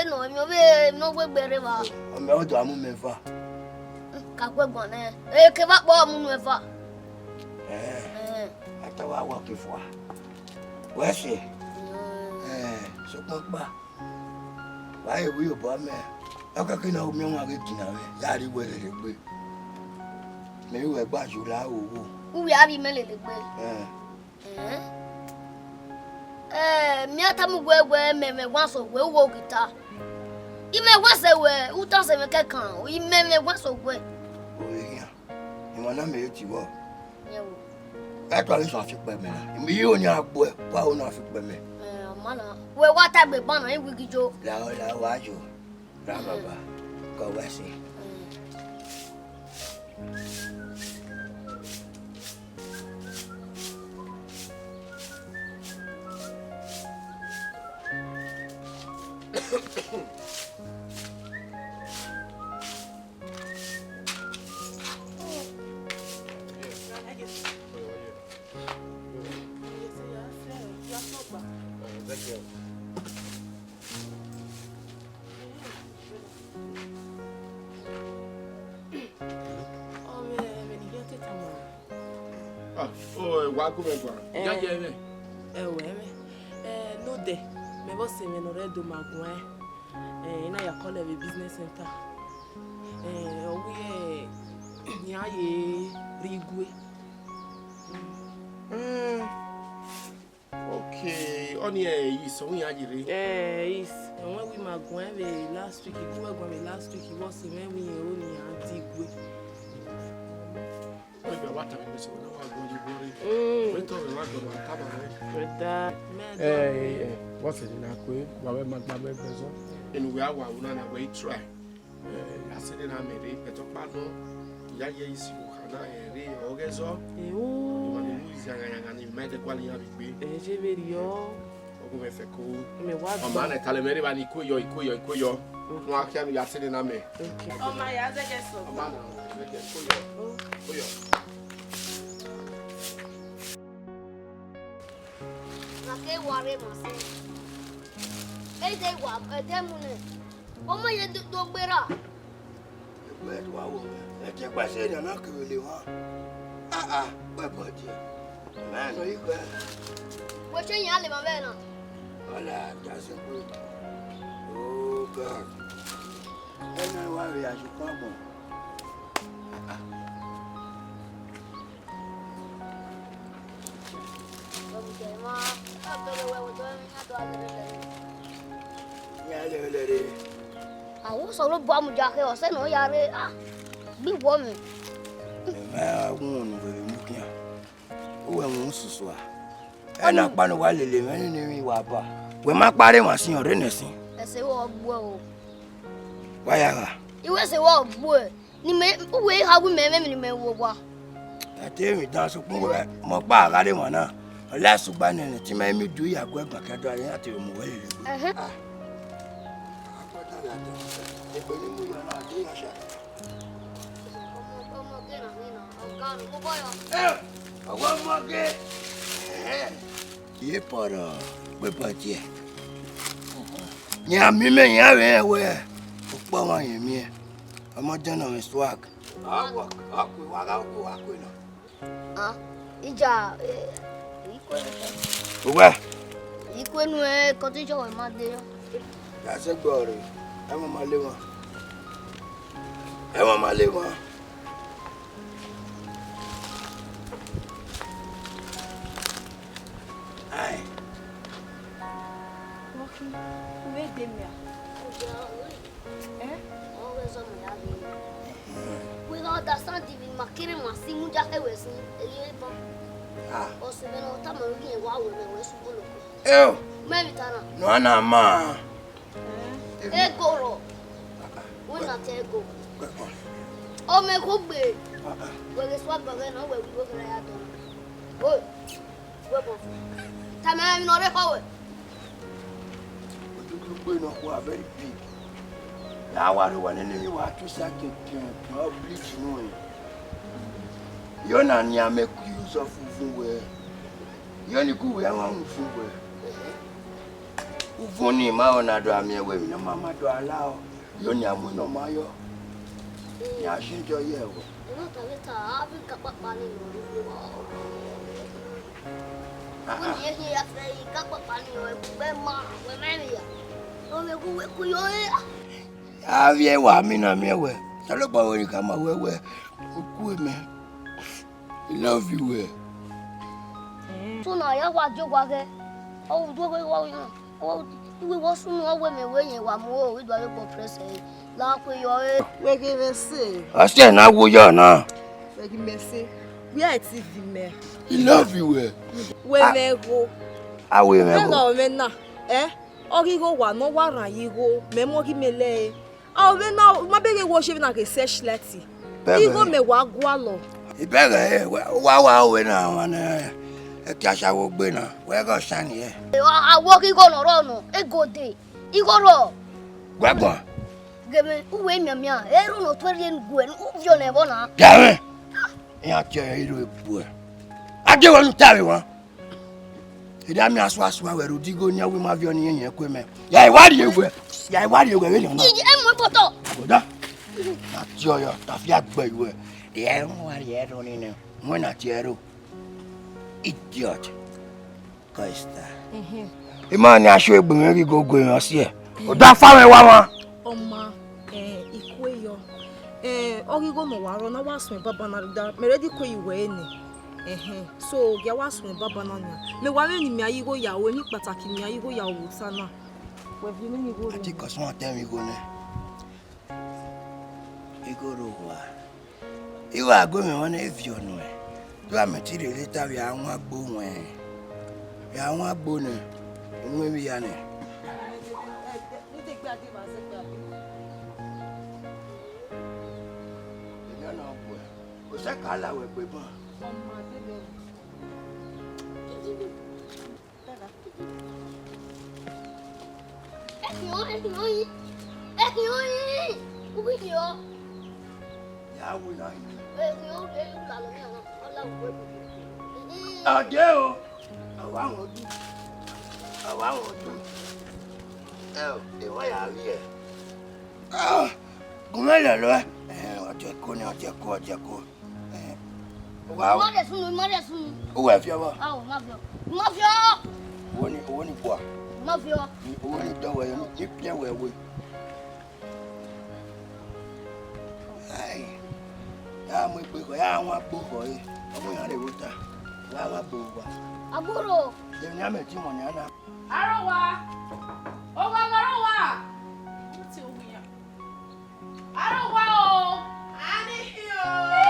no, no, very well. I'm not a woman for Capone. Eh, came up one never. I thought I walk for. Where's she? So, Papa. Why will you bomb me? I can't know me one week now. Daddy, where did it be? Maybe we're back to Lao. We are emailed the way. Miatamu where me once of well walk guitar. You may once away, who doesn't make a you may once away. Oh, yeah. You want to make you walk. Eto yi so fi pe me na. Mi yi oni agbo e, wa o na fi pe me. Mana, we wa ta gbe bana e wigijo. La wa jo. Ra baba. Ko wa si. No de. Me was saying no red do magwen. Ina ya call a business center. We nya ye rigwe. Okay, on here is so we are is. And when we magwen last week, he go last week he was when we only antigwe. What's it in a quick? Whatever my bezo. And we are one and away try. I said, I made it, but Pado, Yaya is you, Hana, Ogezo. You and you made the quality of it. Video. With a cool. Man, I tell him everybody, Kuyo. No, can you sit in a me? Oh, my other guess. Nake ware mase. Ede wa edemune. Omo ye do gbera. Gbe do wa wo. E je gba se ni na kele wa. We body. Na no igbe. Wo se yan le ma be na. Hola, just good. Oh God. Then why we are to come. Aku selalu buat mujahe, saya no yare bi buat me. Aku mungkin. Uang musuh. Enak panu wale le ni wapa. We mak pare masin ore nesin. Ese wo buat o. Waya. Iwe se wo buat. Ni me uwe hagu me ni me wo kwa. Ate mi dan so kun mo pa agade mo na. Ola sugba ni ti ma mi du ya gwa gba kedo ari ati mo wele le. Epo ni mo yo na de ya sha. Como que na mina. Ogano ko boyo. Awa mo ke. Ye para we pa tie. Nya mi me nya we. Opo wa yen mi e. Omo jana me swag. Awa akwe na. Ija Uwe. Ikwenu e kotijo we ma de yo. Ya se gbore. E mo ma le won. E mo ma le won. Ai. Walking. Where dem ya? Always on me abi. We got understand the makere masi muja e we sin. O se me no ta mo ri e wa we su bolo. Me vitana. No na ma. Egoro. Una te go. O me ko gbe. We le swag ba na we na ya do. Oi. We bo. Ta me no re fa we. O gbe no wa very big. Ya wa ro wa ni wa tu sa ke public no. You na nya make use of fuwe. You ni ku we wan fuwe. Ufuni ma ona do ami ewe mi na mama do ala o. You ni amu no ma yo. Ya shinjo ye wo. No ta leta abi ka papa ni no. Ni ye ya frei ka papa ni no be ma we me ya. O me ku yo e. Avie wa mi na mi ewe. Talo gba wo ni ka ma wewe. Ku me. I love you we. So na ya wa jo gwa ke. O do we wa yo. O we wa sun o we me we yen wa mo o we do le go press e. La ku yo e. We give me say. Ase na wo yo na. We give me say. We are TV me. He love you well. We me go. I will Me never. no me na. Origo wa no wa ran yigo. Me mo gi mele. We na ma be ge worship na ke search lati. Igo me wa gwa lo. Ibere wa we na wana. E ti asawo gbe na. We go san here. I walk igo no ro no. E go dey. Igo ro. Gbagbo. Gebe uwe miamia. Eru no twere ngwe. Uvyo ne bona. Gawe. Ya ti iro ebu e. Ade wonu tawe won. Ida mi aso we rodigo nya we ma vio ni yen ekwe me. Ya iwari ewe. Ya iwari ewe we no. Iji e mo poto. Oda. Na ti oyo Tafi Agbe iwe. De e wari ero ni ne. Mo na ti ero. Idiot. Costa. Imani aso egbon ri gogo yan si e. Oda fawe wa won. Oma ikweyo. Origo mo wa ro na wa sun baba na da. Me ready ko iwe ni. So gya wa sun baba na nya. Me wa me ni mi ayigo yawo ni pataki mi ayigo yawo sana. We bi ni go ro. Ati ko so temi go ne. Igoro wa. Iwa ago mi won e vi onu e. Do ameti re later we awon agbo won. Ya awon agbo ne. Onwe mi ya ne. Kò sẹ́ka láwẹ̀ pé bọ́n. Ọ̀dẹ́ o, àwọn àwọn ọdún. Ìwọ́n yà rí ẹ̀. Gúnmẹ́lẹ̀ lọ ẹ̀. Ọjẹ́ kó. Wow. Mother soon. Who have you ever? Oh, mafia. One poor. Mafia. One door, you can't wear with. Aye. I'm with people. I want to for you. I'm going to water. I want to go. Aburo. You never met him on Yana. Arawa. Arawa. Arawa. Ani here.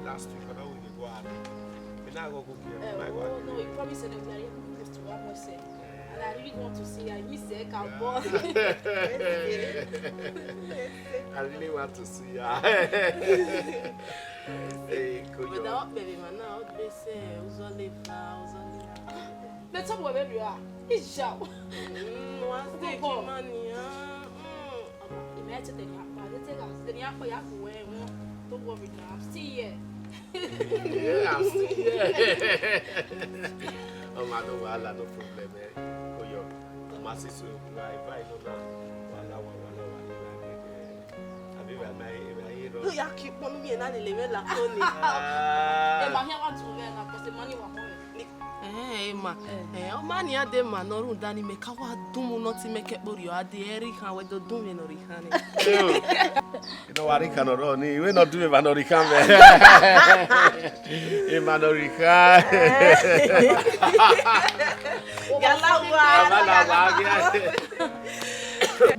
Last week, but I will go out. I go cook here. No, you probably said that we are even close to what I said. And I really want to see. I miss the cowboy. I really want to see her. But the baby man now, they say, Uzole. Let's talk about where you are. It's shout. Once they give money, imagine they have don't worry now, I'm still here. Yeah, I'm still here. Oh, man, no problem. Oh, your massive so if I know now, no, you keep me and I live like Tony. My hair wants to wear because the money was ma. O man ya de ma no run dani me ka wa dumu no ti make bori o ade eri kan we do dum no ri kan. You know what I can or ni we not do me no ri kan me. E ma no ri kan. Yalla wa.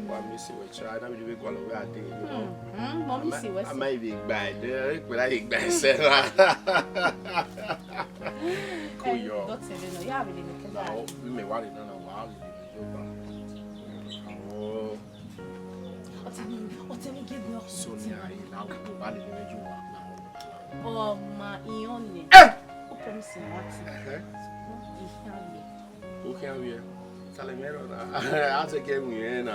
Wa mi si we try na we go lo we ade. Mommy si we. I may be bad. But I think that's it. Yo. Don't say no, ya be ni ke da. We may worry no wow. Oh. What me give you? So now go bali le ju wa now. Oh ma iyon ni. O promise what? Okay, we are. Salemero na. I take him here na.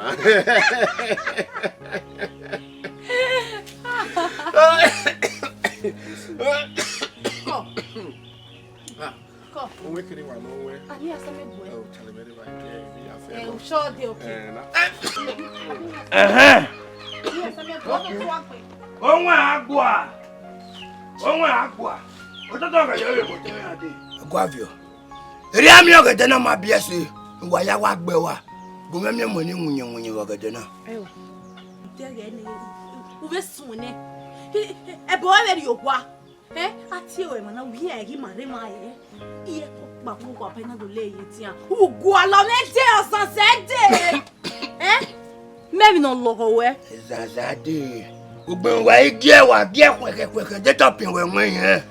Go. We can do one nowhere. Ah, yes, I'm going. Oh, Salemero ba ke bi afa. Eh, sure dey okay. Eh. Yes, I'm going to walk. Onwe agwa. Ototo ga yo mo te ade. Agwavio. Eri ami ogede na ma biese. Wa ya wa gbe wa. Gume mi mo ni munye ogede na. Ayo. Tege ni. Ube sune. E bo we ri ogwa. Ati o e mana wi e ri mare ma ye. Iye ko pa ko pa na do le ye ti an. Ugwa lo ne de osan se de. Maybe no logo we. Zazade. Ugben wa igi e wa bi kweke de topin we nwen yen.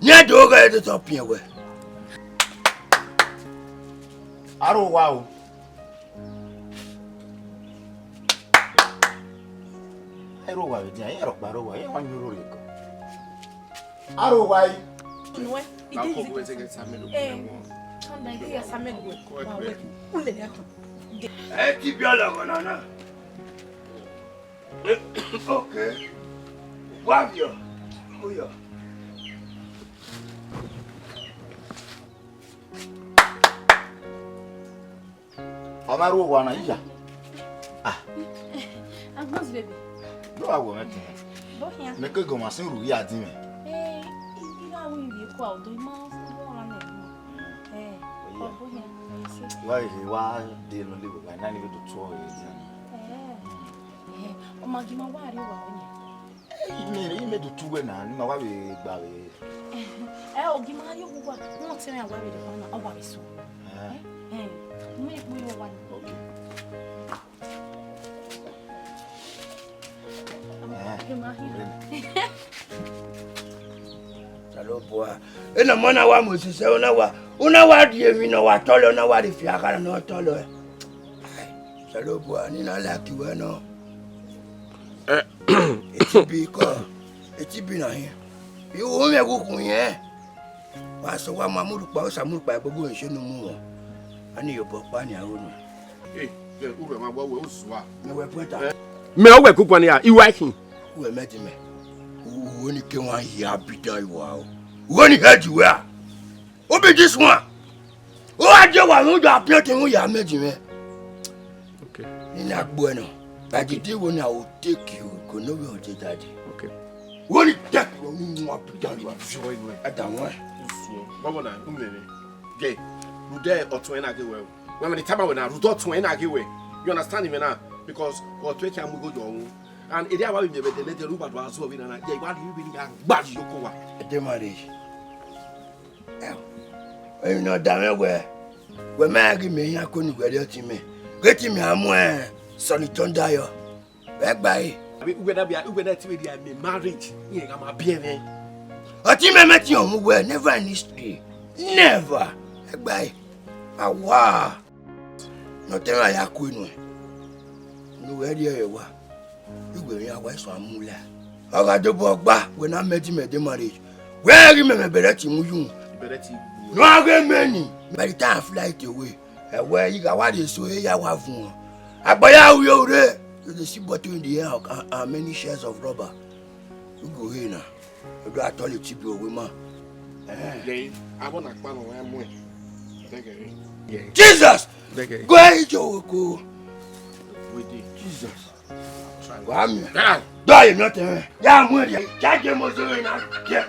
Ni ado ga de topin we. Aro wow. Aro wow dia ero baro wa wa nyoro le ko. Aro wai. No, I'll go we take Salemero. Kanda igi ya Salemero. Ule ya. Ti bi ala ko na. Okay. Wavio. Oyo. Amaru wa na ija. Agbas baby. Do awo mete. Bo here. Me ko go ma sin ru ya din me. Ina wo yi ko awdo ma bo na na. Bo here. Wa he wa de no le ba na ni do to ye dia. O ma gi ma wa ri wa onya. Me do tuwe na ni ma wa be gba we. O gi ma ri wo wa. Won ti rin awa be de na o wa be so. Me yo wa. Okay. Salo boa. Ena mona wa mosise una wa die mi no wa tolo na wa di fi akara no tolo. Salo boa ni na la ki we no. Eti bi na here. Bi o me gukun yen. Wa so wa mamuru pa o samuru pa gbogbo nse nu mu won. Ani yo bo pa ni awonu. Ube ma gbo we usua. Me we peta. Me o we kukwan ya, I working. We met me. Who only came one here, bitter wow. Who only heard you were? Who be this one? Who are you one who appeared to me? I met me. Okay. In that bueno. But the day when I will take you, could know your daddy. Okay. Who only take you more bitter you are. At that one. Baba na umeme. Gay. Rude otwen age we. When the time when I rude otwen age we. You understand me now? Because otwen can go do. And it is why we be the let the ruba do aso bi na dey why you be yang bad you ko wa. The marriage. You know damn well. We marry me here ko ni we ti me. Get me amu Sonny Tondayo. Back by. We na ti we dey me marriage. Here am a bien eh. Oti me met you mu we never in history. Never. Back by. Awa. No tell ya ko nu. No we dey wa. You go here why so amula. Oga do bogba when I met him at the marriage. Where you me bereti mu you. Bereti. No again many. By the time flight away. Where you got what is so here wa fun. Agbaya we ore. You see bottle in the air and many shares of rubber. You go here now. You do at all it be we man. I want to pan on one. Jesus. Go ahead go. We did. Jesus. Wami. Die nothing. Ya mweri. Jaje mozo na get.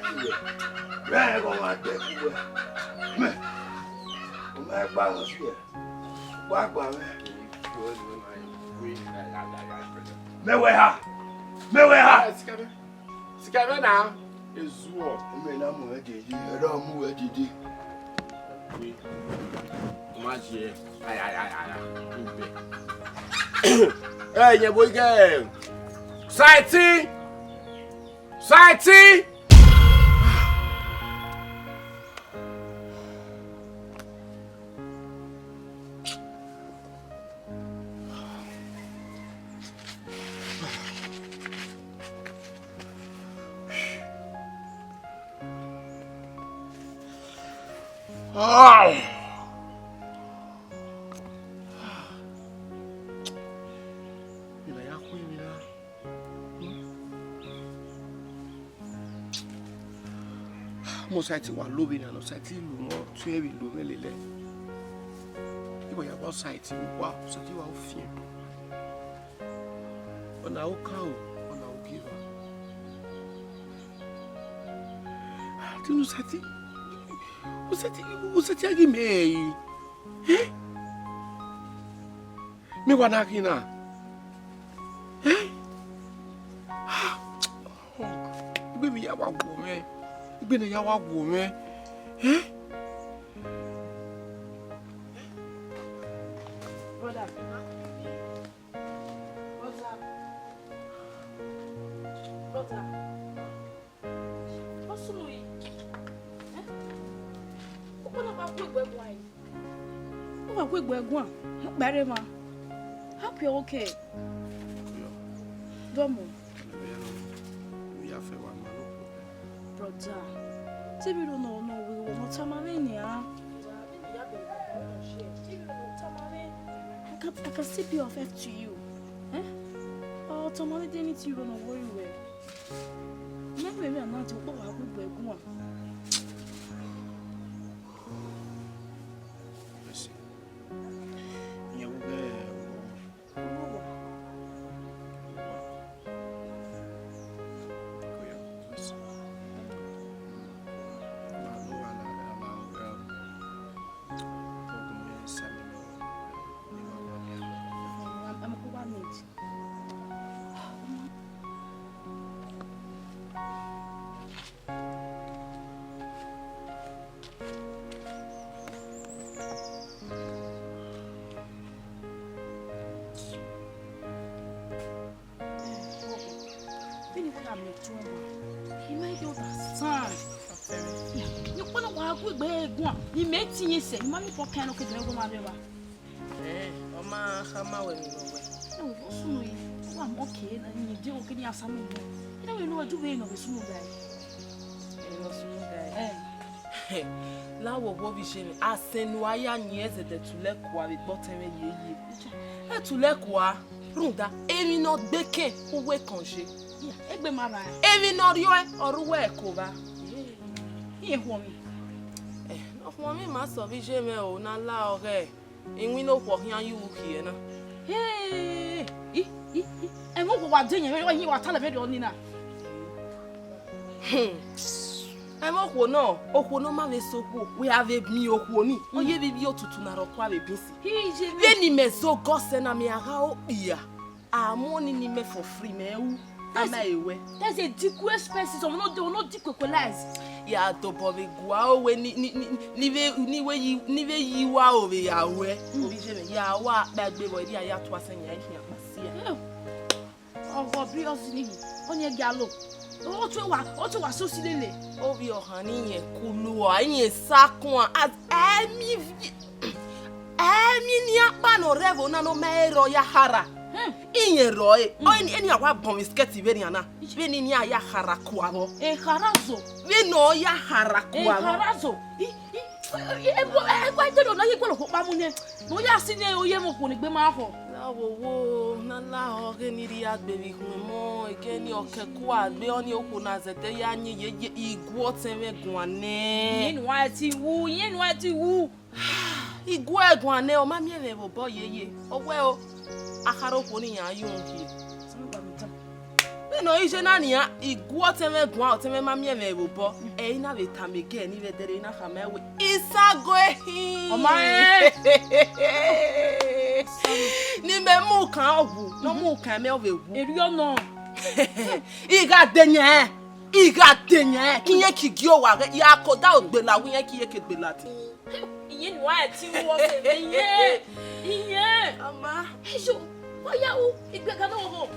Where go want to. Me. My bang here. What bang? Meweha. Sikabe na ezuo. Me na mo edidi, era mo edidi. Magie. Ay. Hey, nye boy girl. Sighty. Society wa lobi na society lu mo tun ewi lo melele ibo ya about society wa society wa ofin ona o ka o ona o give ti society agi me me wa na kina ibe mi ya wa wo me Been a yawa woman, Brother. What's up? Brother. What's the way? Open up a quick wine. Oh, a quick one. Better, ma. Hope you're okay. Don't move. Brother. We don't know, we will not tamarinia. I can still be of help to you. Oh, tomorrow they need to run away with. Maybe we are not to go out with one. Listen. He made you understand. You couldn't walk with one. He made you say, Mommy, for kind of a little man. Mama, when you know. Oh, I'm okay, and you do okay. Something. You don't know what to do with a small guy. Now, what we say, I send why I'm years at the Tulekwa with bottom ye. To Lekwa, Runda, any not beke, who wait conche. Every not you or work over. Here, woman. Of mommy must have vision, not loud. And we know what you here. Hey, and what doing when you are television? I'm no, Okono Mame so good. We have a me Okoni. Oh, ye be to Tunaro busy. He me so gossen a me a how ear. I'm morning me for free, me. There's a decoy species of not decoyalize. Ya to Bobby Guao when nive you are over your way. Ya what bad baby, I have to ascend here. Oh, what be us on your gallo. Also associated. Oh, your honey, Kulua, and ye sakwa as Emi Yapan or Revo Nano Mero Yahara. In ye roy, or in any of our bomb is getting Veriana. Venin Yahara Quavo. A harazo. We know Yahara Quavo. Why don't know you go to Mamune? No, you are seeing you when it be my home. Wo nala ogeni ya baby kumo ekeni okekwa be oni okuna zete ya nye ye igwo teme gwane yin wati wu igwo gwane o ma mi ele bobo yeye owe o akaro ko ni yan yun ki be no ise na ni ya igwo teme gwan o teme ma mi ele bobo na vitamin again ni vedere na khamewe isago ehin Oma ni me mu kan ogu no mu kan me ovewu eri ono iga denye kiye kigio wa ya koda ogbela wi yen kiye kegbela ti iye ni wa ti wo se iye ama Ejo oya o igbega na wo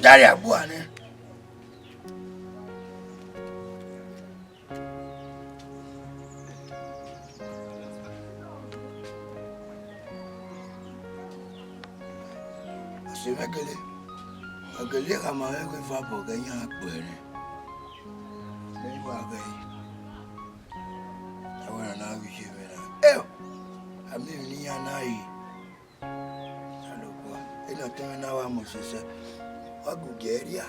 Dari abuah ni. Asyik agak ramai aku faham gaya apa ni. Ni bagai. Awak nak biji mana? Kami ni yang naik. Kalau gua, ini tengah nawa musisi. Aku geria.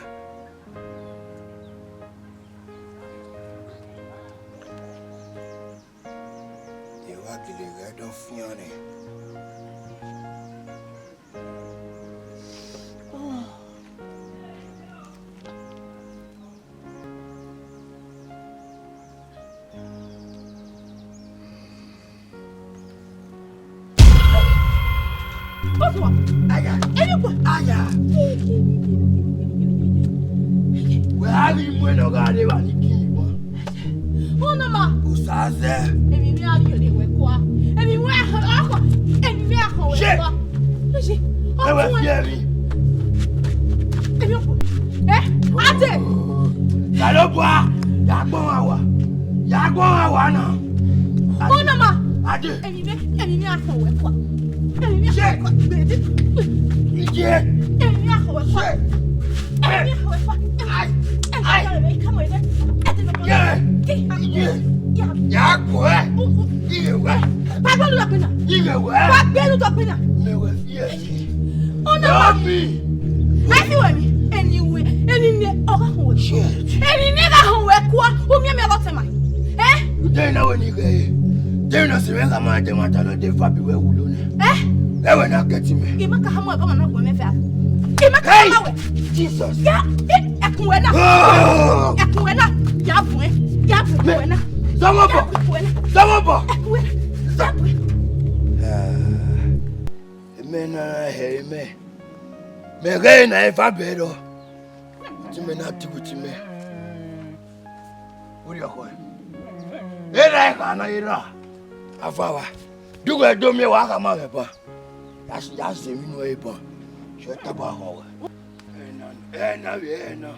Dia wakil ada fiane. Ayah. Wahali mweno gade wanikibwa. Ona ma Usaze. emi mi ari ole we kwa emi we akọ emi mi akọ we kwa Eji Ewe fieri. emi opo ade Kalobwa. Yagbon awa na. Ona ma Ade. emi mi akọ we kwa emi mi akọ kwa bedi Ije. emi mi akọ we kwa emi mi akọ we kwa ai come with it Yeah. Yagbo. Iyewe. Pagbelu do pina Iyewe. Pagbelu do pina Mewe fieri. Ona ma Omi. Afi we mi eni ni oga ho we eni ni ga ho we kwa o mi lo tema Dena woni ge. Dena se wenga ma de mata lo de fabi we wulo ni. Ewe na get me. Ima ka hamu e ko na ko me fa Ima ka ma we Jesus. ya ekun we na ya fun we na Somobo. Mena me. Me ge na fa bedo. Ti me na tikuti me. Uri ko. Era ka na ira. Afawa. Dugo do me wa ka ma be pa. Ya se mi no e pa. Je ta ba ho. Ena.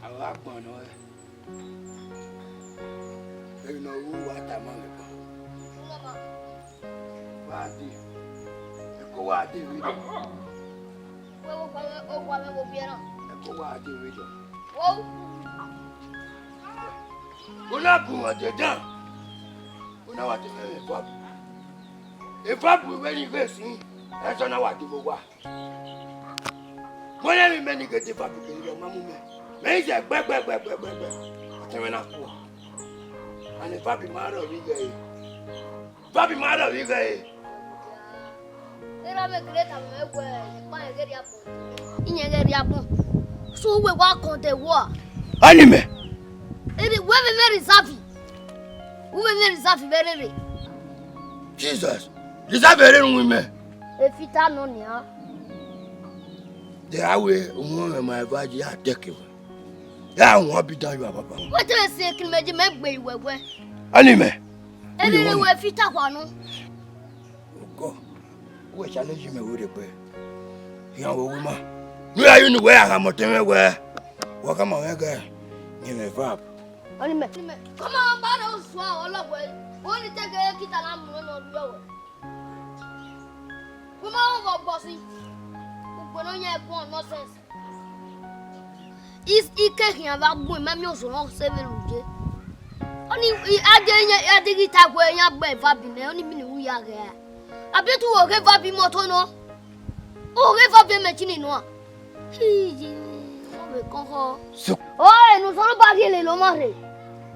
Awa gbon no e. E no wu wa ta ma be pa. Wadi. E ko wadi wi. Wo biera. E ko wadi wi do. Wo. Una bu wa de dan. Una wa de me pa. E fa bu we ni ge sin. E so na wa di bo wa. Mo le mi me ni ge de fa bu ke yo ma mu me. Me je gbe. Ate na ku. Ani fa bi ma ro wi ge. Fa bi ma ro wi ge. Era me greta me gwe. Pa ge ria po. Inye ge ria po. So we wa kon te wo. Ani me. Eri we me reserve. We me reserve very. Jesus. Reserve run me. E fita no nia. The highway umo my vaji ya take you. Ya won bi dan you papa. What you say kin meji me gbe iwewe. Ani me. Eri we fita kwa no. Go. We challenge me we dey pe. Yan wo ma. Nu ya you ni we aga moten we. Wo ka ma we ga. Ni me vap. Ani me. Come on, baro swa ologwe. Only take kita na mu no yo. see. When you have one nonsense. Is it taking about women? You so long 7 days. Only I did it up where you have been Fabi, only minute we are here. I bet you will give Fabi Motono. Oh, give Fabi Machine. Oh, and no somebody no marry.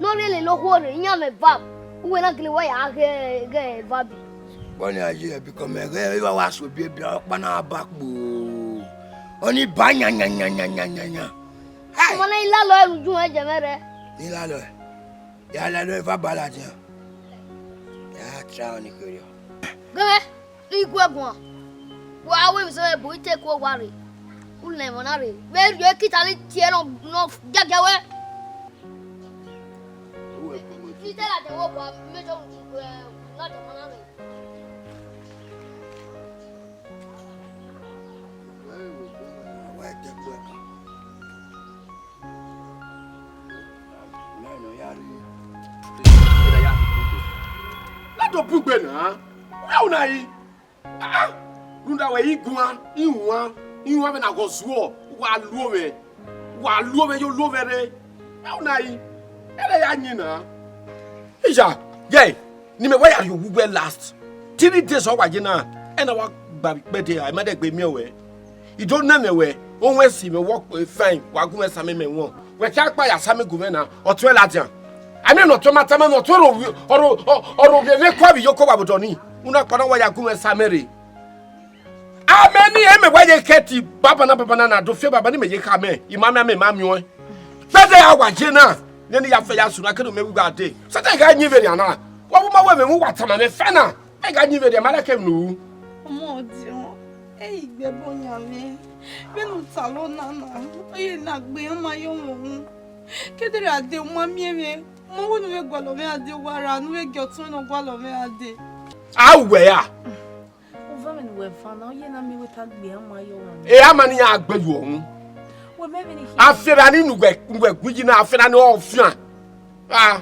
No really no worry, you have a Fab. Who will not give away I get Fabi. One idea become a very was would be a banana backbone. Only banya. Hey, when I love you, I jammer. Nilalo. Yala for Balaja. Ya trying to Go, you go one. Well, we say, boy, take what worry. Who never marry. Where you get a little no jagaway. You tell her to walk up, middle, not a money. Let the book be now. How na yi? Ah, runda we igwan, inwa be na go so. Wa luo me yo luo mere. How na yi? Ele ya nyi na. Isha, yeah. Ni me why are you we last? 3 days o wa je na. E na wa gba birthday I made gbe mi we. You don't know me we. O we see me work fine. Wa gun esa me won. We cha pa ya sa me gun na. O to latian. I mean not to matter man not or the kwa bi yoko babodoni. Una kwa na wa ya gun esa mere. Ameni e me wa ye keti baba na do fe baba ni me ye ka me. Imama me mami won. Birthday a wa je na. Neni ya fe ya su na ke do me gba de. Sata ga nyi veri ana. Wa wo ma we me mu watama me fe na. E ga nyi veri ma la kem nu. Omo odion. Igbe bonya mi. Benu talo nana. Oye na gbe ma yo won. Kedere ade o ma mi eme. Mo wo nu we gwalo me ade wara nu we gyotun no gwalo me ade. Awe ya. Over me we fa na oye na mi we ta gbe ma yo won. E amani ya agbe yo ohun. We me be ni Afira ni nugwe gwiji na afira ni ofia. Ah.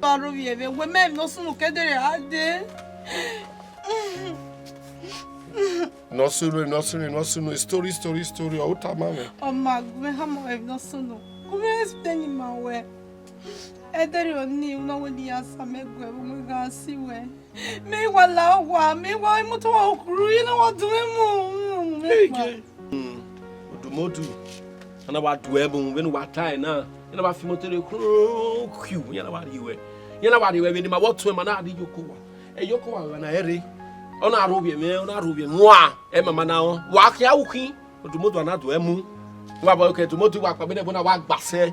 Baro bi ebe we me no sunu kedere ade. No sunu story o ta ma me. O ma gbe ha mo e no sunu. Kume steni ma we. Edere oni una we di asa megwe we ga si we. Me wala wa me wa mo to wa okuru yi na wa du mu. Ege. Odumodu. Ana wa du ebe we no wa tai na. Ina ba fi motor kru kyu yana wa riwe. Yana wa riwe ni ma wo to ma na adi yokowa. E yokowa na ere. Ona arubie nwa e mama na wa kia ukin odumodu ana do emu wa ba ke odumodu wa pa be na wa gbase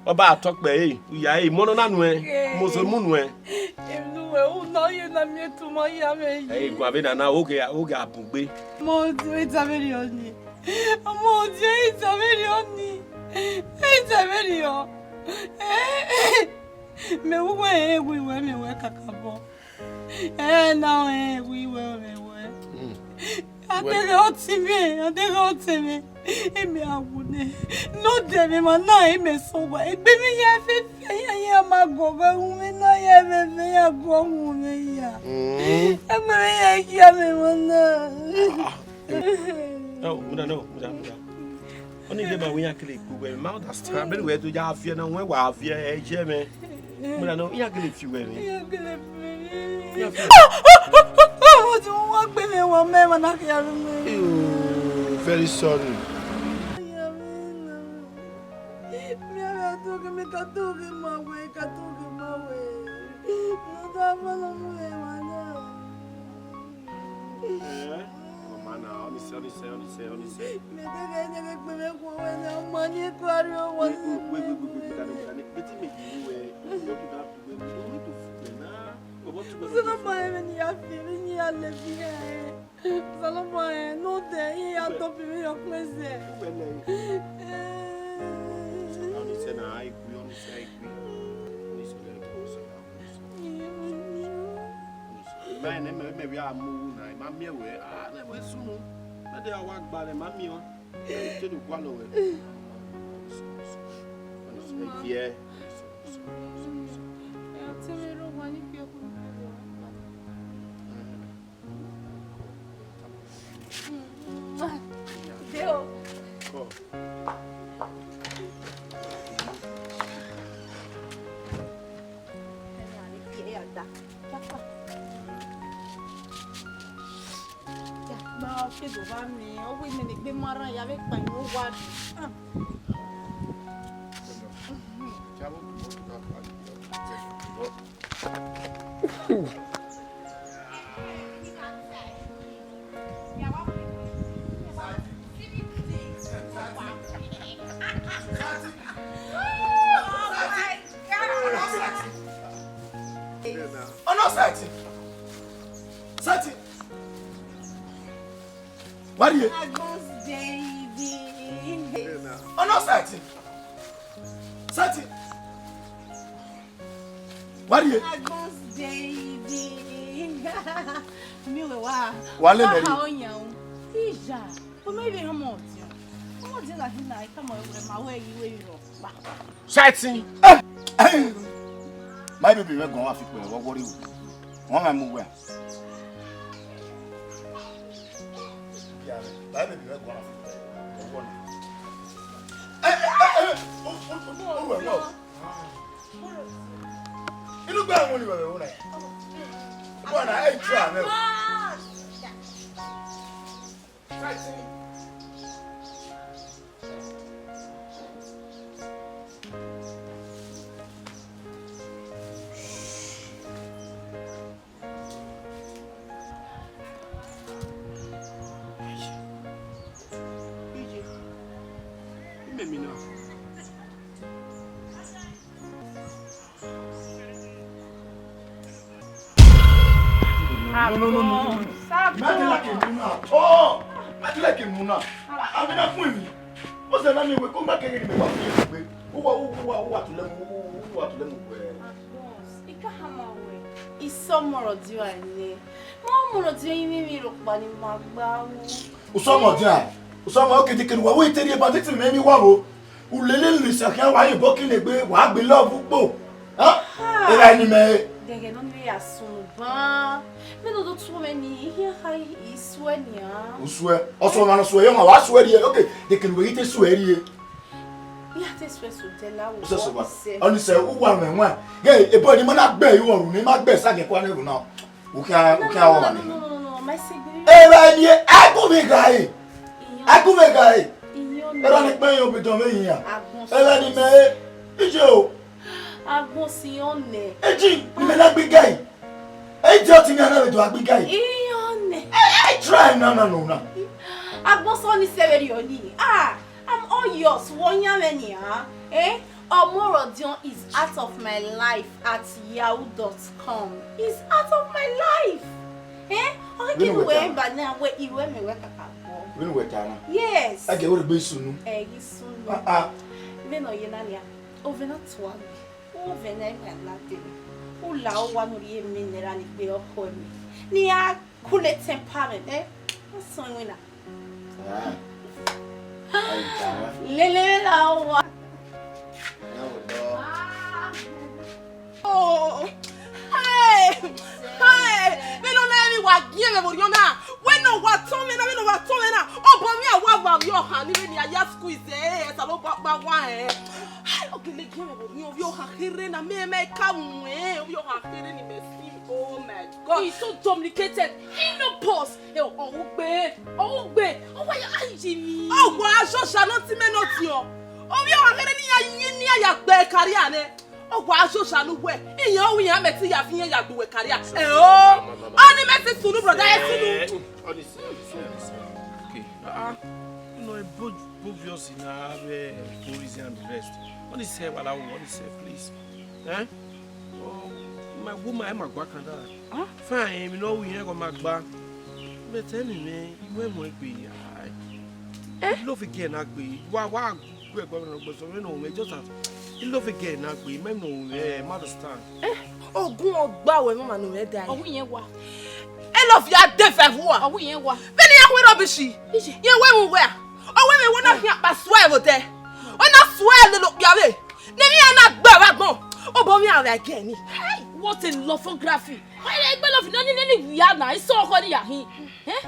oba atokpe uya mono na nu e mo so mu nu e enu we u no ye na mi tu mo ya me yi gwa be na oge abugbe mo du itaberi oni mo du itaberi oni itaberi o me we me we kakabo now we will. I think I'll me. Emi awune. No demi mana eme soba. Egbe mi ye fe ya ma go be umi na ye fe ya go umi ya. Emi ye ya me mana. No. Only the ba we akele ku we ma understand. Be we to ja afia na we wa afia e je me. Muda no ya akele fi we me. Very sorry. Maybe I'm moving. I'm here. I'm going soon. Maybe I walk by the mammy. I'm going to go away. Yeah. wa ke do ba mi. O we me gbe mara ya be pa ni o wa. Oh no, Sati. Sati. What are you? Agbos baby. Oh no, Sati. Sati. What are you? Agbos baby. Mi we wa. Wale Mary. Ha onya o. Ija. O me be homo ti. Omo ti la hina I come we ma we yi we ro. Sati. My baby, we're going to have to what worry you. One man move where? Yeah, my baby, we're going to have you look back when you were on it. One, I ain't trying. No. Oh, I like him now. I'm not with me. What's the name? We come back again. What to them? It's so more do I need. Mom, do you mean look by my bow? Usama okay, they can wait till you about it. Maybe wow. Ulele Saka, why you walking a bit? What beloved book? Huh? They can only assume. Me no do too many here. High is sweating. Uswe. Also, man, swear. I swear here. Okay, they can wait to swear here. Yeah, this was to tell us. Only say, who one? Hey, a body man, bear you on. You might best I get one now. Okay, no. My secret. Hey, I go make guy. I don't make you be doing here. Hey, man, it's you. I go see on there. Hey, you may not be gay. Hey, just in another to a big guy. I try. No. I was only 7 years old. I'm all yours. 1 year many, eh? Omorodion is out of my life at yahoo.com. It's out of my life. Eh? I can wait, but now wait, you wait me work at when we're done. Yes. I get what be soon. Eh, you soon. Then no, you're not here. Over not one. Over never nothing. Ula one of you mineral be up for me. Near cooled temperament, eh? What's song winner? Lele la. Oh, hey, me no na mi wa gie me boriona. We no wa to me na. Oh, but me a wa your hand even ya squeeze eh, ta lo ba wa eh. Okay, le gie me boriona yo ha here na me ka nwe, yo ha here ni me see. Oh my God, he's so complicated. He no pause. Oh, why are you? Oh, why so shall not me not yo. Oh, you are getting ya career ne. Oh, why so shall no way. In your we am at ya fin ya do career. Oh, only message to brother. Okay. No, both yours in police and the rest. Only say what I want to say, please. Eh? Oh, my woman, I'm a guacanda. Fine, you know we ain't gonna make back. But tell me, you won't be. I love again, Agbe. Why? We're going to go so we just have. You love again, Agbe. Men no, understand. Oh, go on, bow and woman no die. Oh, we ain't wa. I love your death of war. Oh, we ain't wa. Benny, I will be she. Yeah, where we were. Oh, women will not hear but swear over there. Oh, not swear, little Yahweh. Then you are not bad. Oh, but we are again. Hey, what a lithography. Why I love any weird now? It's so hard here. Eh?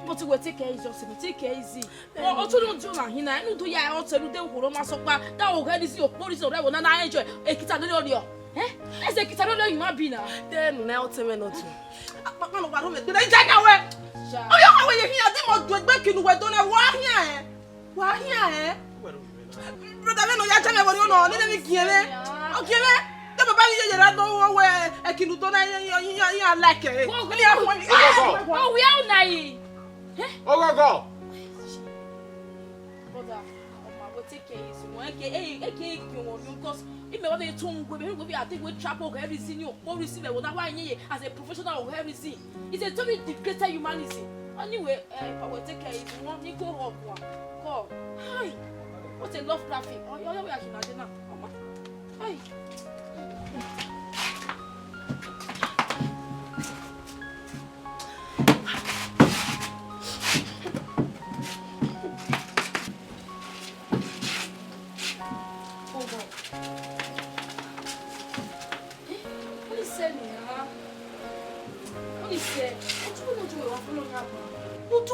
But we take care easy, take care easy. Oh, to don't do na hina. No do ya o tell dem horo ma so pa. That o get this your police or whatever na enjoy. E kita no dio. Eh? Ese kita no you ma be na. Then na o tell me not to. Papa no wa ro me. Dey janya we. Oh, yeah, how are you here? They must do it back in the way. Don't I? Why here? Brother, no, you're telling me what you know. Let me give it. Okay, man. The baby is not nowhere. I can do that. You like it. Oh, we are naive. Oh, go. Brother, I take care of you. Because if you want to tongue, we I think we trap over everything you or receive it without why as a professional of everything. It's a totally greater humanity. Anyway, I will take care of you. Want me go home? Call. Hi. What a love graphic. Oh, you're way I can imagine now. Hi.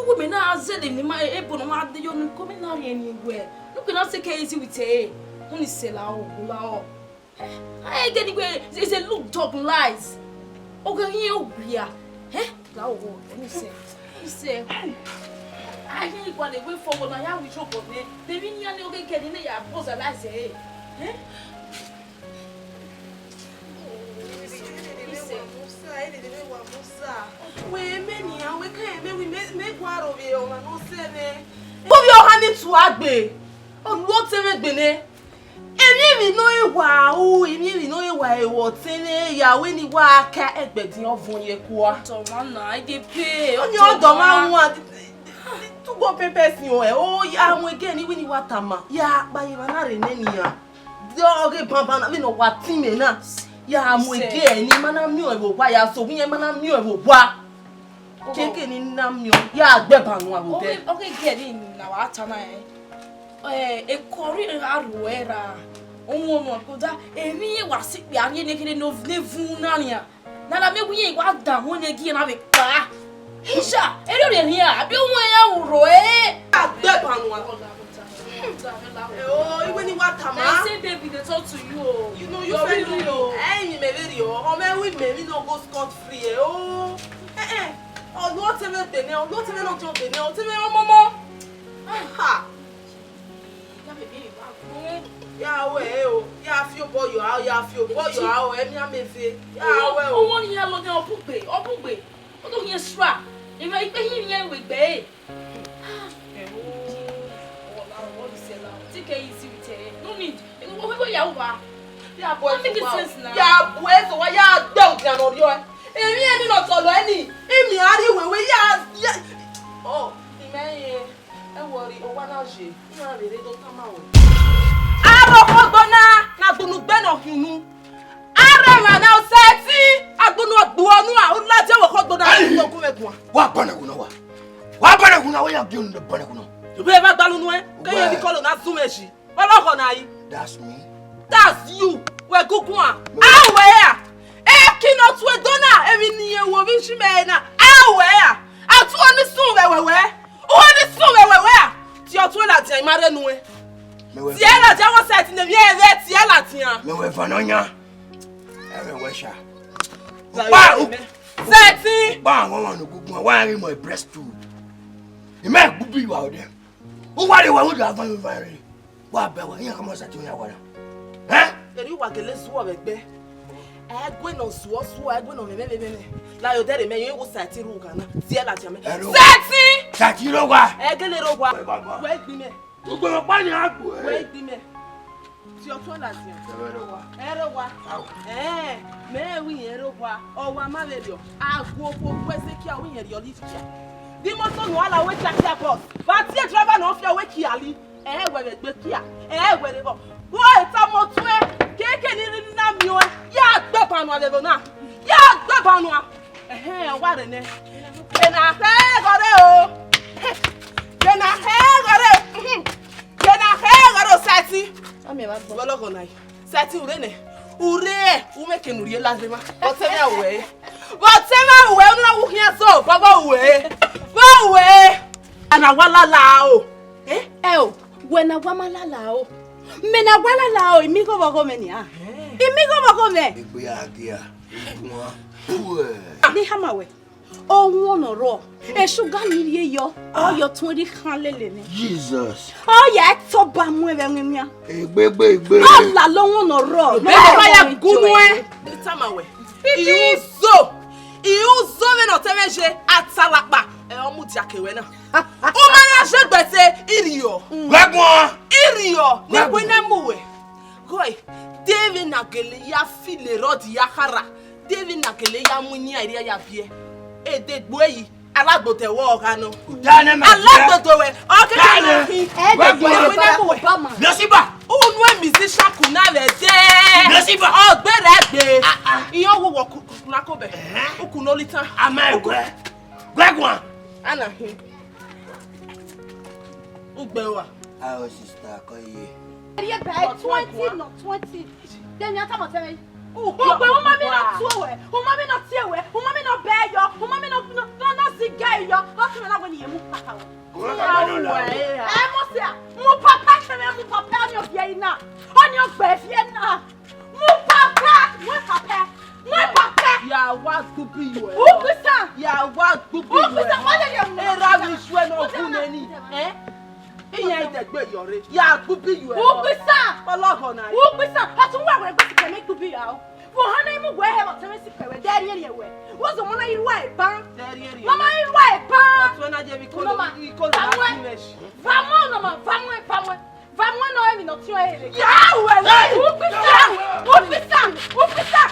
Women are selling in my apron of the young coming out anywhere. Look at us a case with a only sell out. I get away. It's a look talk lies. Okay, here, eh? Now, let me say, I ain't got away forward. I have with your body. The minion okay getting there, pose a lies, eh? We make war of you on no sene. Move your hand into Agbe. On what Bene? And you know wow, and you know why what sene ya when you walk at begging of one year quarter. I did pay on your doma one to go papers you. Oh, yeah, I'm again when you want Tama. Yeah, by you are in any year. Dog, Papa, I know what team enough. Yeah, I'm again, man, you will buy us so we are man, you will buy. Taking in Namio, yeah, Beban one. Okay, get in now. A Korean Arwera. Oh, Koda, a me was sick, we are naked of Nevunania. Now, maybe we walk down one again of a car. Hisha, I don't hear. I don't know where Beban one. Oh, when you want to say, baby, they talk to you. You know, you're very low. Hey, maybe or maybe no go scot free. Oh, oh, not even the nail, not even on the nail, tell me, Mama. Ha! Yeah, well, yeah, feel boy, you are, yeah, feel boy, you are, and you may say, yeah, well, one year long, or poopy, or poopy. Oh, don't you strap? You may be here with Bay. Take it easy with it. No need. Yeah, boy, make sense now. Yeah, boys, or yeah, don't get on your. And you not all any. And me, yeah. Oh, the man, I worry, or one hour. You are ready to come out. I don't know, Ben of you. I now say, I do not do I would like to hold on. What Panaguno? What Panaguno? You are doing the Panaguno. You ever done one? Can you call on that Sumeshi? That's me. That's you. We're good one. Where? Cannot we dona every near woman she may now. Where? I told the soon where? Oh, the soon where? Tia toilet, I married no way. Tiela, I was set in the year that Tiela. No, we're Vanonia. Everywhere, sir. Setting. Bang on the good one. Why am I breast too? You might be out there. What do you want to have on very? What about you come at you? Eh? You want to listen to it. I go no so I go no me. La yo dere me you go sati ru kana. Tiela jame. Sati! Sati ro wa. E gele ro wa. Wait me. You go pa ni agbo. Wait me. Ti o to la ti. Ero wa. Me wi ero wa. O wa ma le yo. Agbo po kwese ki a wi yen yo litia. Di moto no ala we taxi boss. But the driver no fi we ki ali. We gbe kia. We le go. Wo ta moto keke ni na mi o. Ya gbe panu ale na. Ya gbe panu a. Wa re ne. Na he gore o. Na he gore. Na he gore sati. Ami ba gbo logo nai. Sati ure ne. Ure, u make nu rie lazima. But tell me away. But tell me away, no wo hia so, baba we. Ba we. Ana wala lao. When a woman lao. Mena wala lao, imigo bago meni ah. Imigo bago me. Ibuya kia. Ni hamawe. Oh, one or raw. A sugar near your or your 20 handling. Jesus. Oh, yeah, so bam with them. Baby. I'm la long or raw. Fire good way. The time away. You so no temeje atalapa. Omutiakewena. O manaje gbese iriyo. Gbagbo. Iriyo ni kwenemuwe. Goy, David nagele ya file rod ya hara. David nagele ya muni area ya bie. E de gboyi alagbote wo kanu. Alagbote we. Okay. Gbagbo. Nosiba. Unwe musician kunale de. Nosiba. Ogbere Iyan wo kunakobe. Okunolitan. Amegwe. Gbagbo. Ana hin. Ugbewa. Our sister koye. Yeah, back 20, not 20. Then you have to tell me. Oh, but mommy not two away. Oh, mommy not see away. Oh, mommy not bear you. Oh, mommy not see guy you. How come I when you move papa? I must say, move papa, move papa on your piano. On your piano. Move papa, move papa. Move papa. Ya what to be you? Who be ça? Ya what to be you? Who be ça? What are you? Era mi shwe no kuneni. Iyan idegbe yore. Ya to be you. Who be ça? Ologo na. Who be ça? Atu wa we gbe ti make to be you. For hana mu gwe he ba teme si kwe dari ere we. Wo zo mona yi wa e ban. Dari ere. Mama yi wa e ban. Atu na je bi ko Mama, ko na finish. Vamos no ma, vamos. Vamos no e mi no tio ele. Ya we. Who be ça? Who be ça? Who be ça?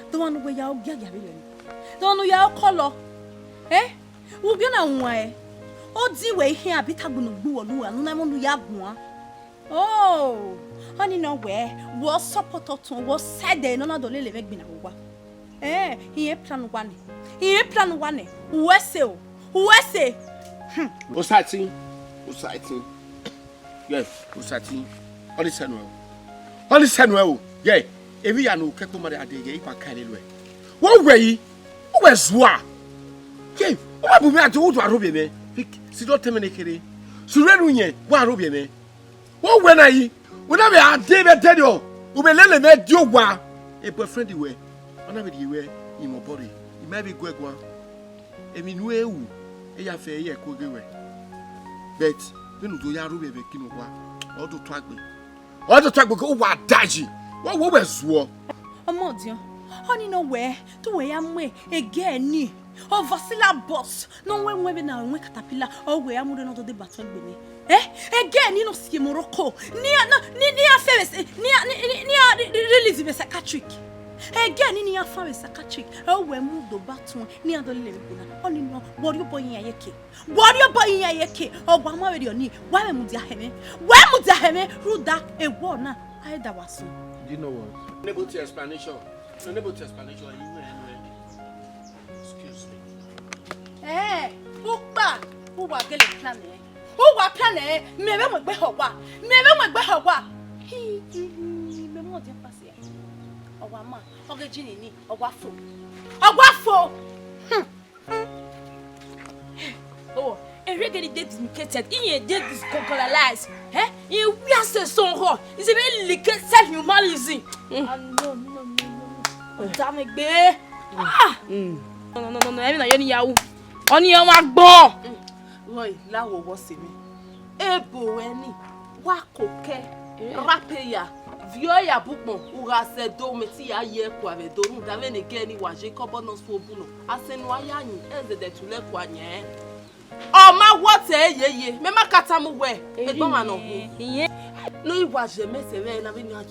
The one where you get the one where you color. Eh? We'll be on way. Oh, the way here, bit of blue, and I want to yab. Oh, honey, nowhere was support to was said there, none of the little bit of eh, he plan one. He plan one. Where's so? What's that thing? Yes, what's that thing? Only Samuel. Yeah, every year no kept my idea. If I can't anyway. What way? Where's what? Yeah, what will I do to a ruby? Sit not terminate. Surrender, what ruby me? What when I David tell you, who will let me do what? A boyfriend away. Another way in my body. It may be good one. I mean, where a fair year could go away. But when you do your ruby, all to track me. All the track will go what daji. What was war? A modion. Honey, nowhere to where I'm way again. Oh, Vasila boss. No one women now and caterpillar or where I'm not the battle with me. Eh? Again, you know, see Morocco. Near Ferris, near the release of a psychiatric. Again, in your family, Sakachi, oh, we move the baton near the living. Only no, what you boy in a yeke? What you boy in a yeke? Oh, Bama with your knee. Why would you have me? Where would you have me? Who that a warner? I that was so. Do you know what? Unable to explanation. Unable to explanation. You excuse me. Eh, who are getting planning? Who are planning? Maybe we be Hawa. Maybe we be Hawa. He, more than passing. Oh, Wama, or the genie, or waffle. A waffle! Oh, a regular dedicated in a dead disconcolarized. Eh? You are so hot. It's a very liquid self humanity. No. Damn it, bear. Ah! No, I'm not any yaw. On your mark ball. Roy, Lawo was me. Ebo any. Wakoke. Rapeya. Vioya Bookman, who has said, Dometi a year quave, don't have any again. Was Jacob on Swobuno. I send Wayani, and the Tulequanye. Oh, my water, ye, Mema Katamu way, a woman of me. No, it was a mess of an avenue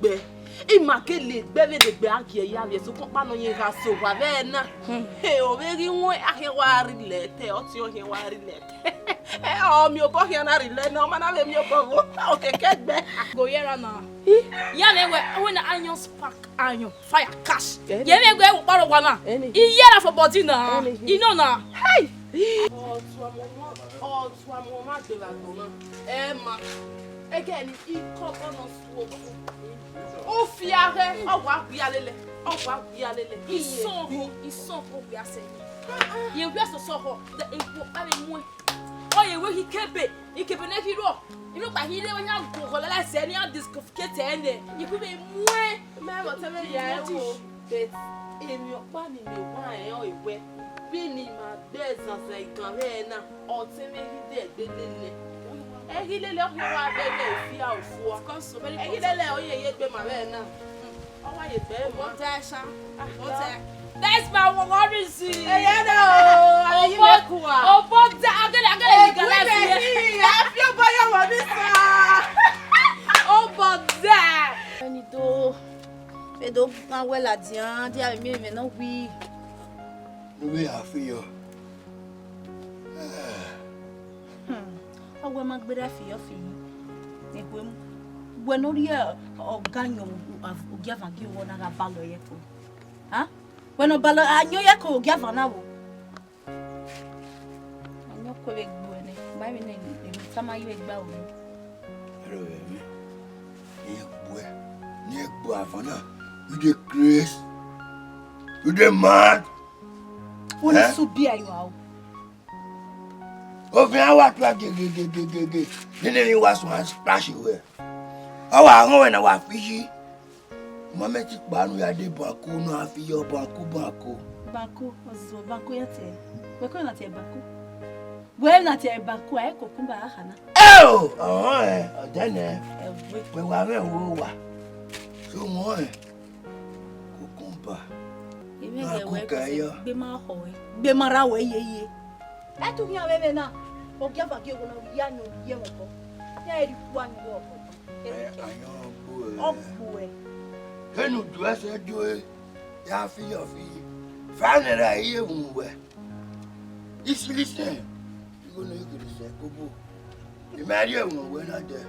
bear. Immaculate, baby, the back here, so company on your house so Ravena. Hey, already went a hewari letter, or your hewari letter. Oh, my boy, and I relate no man, I have your boy. Okay, get back. Go here now. Yan, when the iron spark iron fire cash. Yan, go borrow one. Yellow for body now. You know now. Hey! Oh, Swamoma de la Donna. Emma. Again, he called on us. Oh, fiare, oh, what we are lele. Oh, what we are lele. He's so what we are saying. You just saw her, the equal. Oh, you will he kept it. He kept an hero. You look like he never had to hold a send you discomfort and you could be more. Mamma, tell me, yeah, but in your body, you wine or you wet. Benin my business like Gavena or Timmy dead. He let you have fear of course, so many. He let you yet be my man now. Oh, I bet what that's my worries. Oh, but I feel by your oh, but that. I need to. They don't know well at the end. They are maybe no we. We are for you. Oh, we might be there for your fee. When no year or Ganyo of Gavan give one a ballo yet. Huh? When a ballo, I knew Yako Gavan now. I know Quebec Buene. My name is Sama Yak Bowling. Hello, Nick Buavana. You the Chris. You the mad. What is so be you out? Oh, I want to get. Then was one splash away. Oh, I know when I was fishy. Mamma took Banu Yadi Baku, no, I feel Baku. Baku was so Baku yet. We're going to take Baku. Well, not a Baku, I could come back. Oh, then we were very over. So more. Cucumba. Be my hoy. Be my railway, ye. I took your women now. Or give a given of Yano Yamako. Yeah, one walk. Oh, boy. Can you dress a joy? Yaffy of ye. Finally, I hear one way. It's listen. You're going to say, Kubu. Imagine when I did.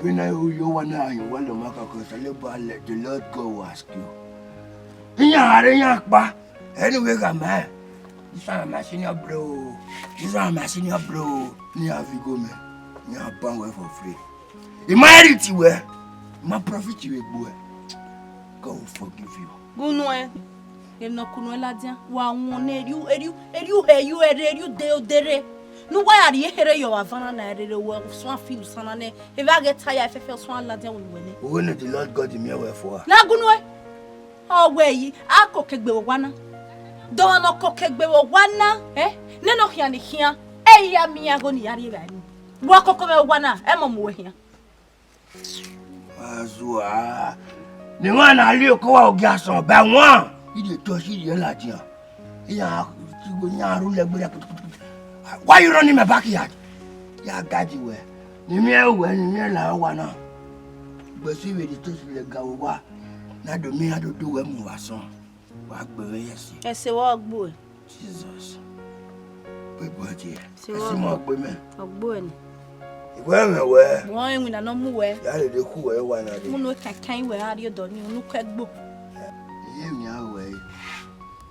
When I owe you 1 hour, you want to make a considerable let the Lord go ask you. Anyway, come on. This is my senior bro. Near Vigo, man. Near Bangway for free. In my reality, where my profit you boy. God forgive you. Go no, I'm not Kunola. One you dare. No, why are you here? You are Vanna, work of Swan Field, Sanane. If I get tired, if I feel Swan Ladia will win it. When the Lord got me away for. Now, go no. Oh, where ye? I cook a one. Don't no cook a one, eh? None of here. Eh, ya me, I go near you. Walk over one, Emma Moore here. Azua. The one I look out gas or by one. You did to see your latia. Yeah, why you running my backyard? Yeah, got you where. The mere when you're like one. But see, we did to the Gawa. Na do me ado do we mu wason. Wa gbe yes. E se wo Agbo. Jesus. We boje. Si mo gbe me. Agbo ni. Iwe me we. Won enwi na no mu we. Ya le de ku we wa na de. Mu no kakan we ari do ni onu ko Agbo. Ye mi awe.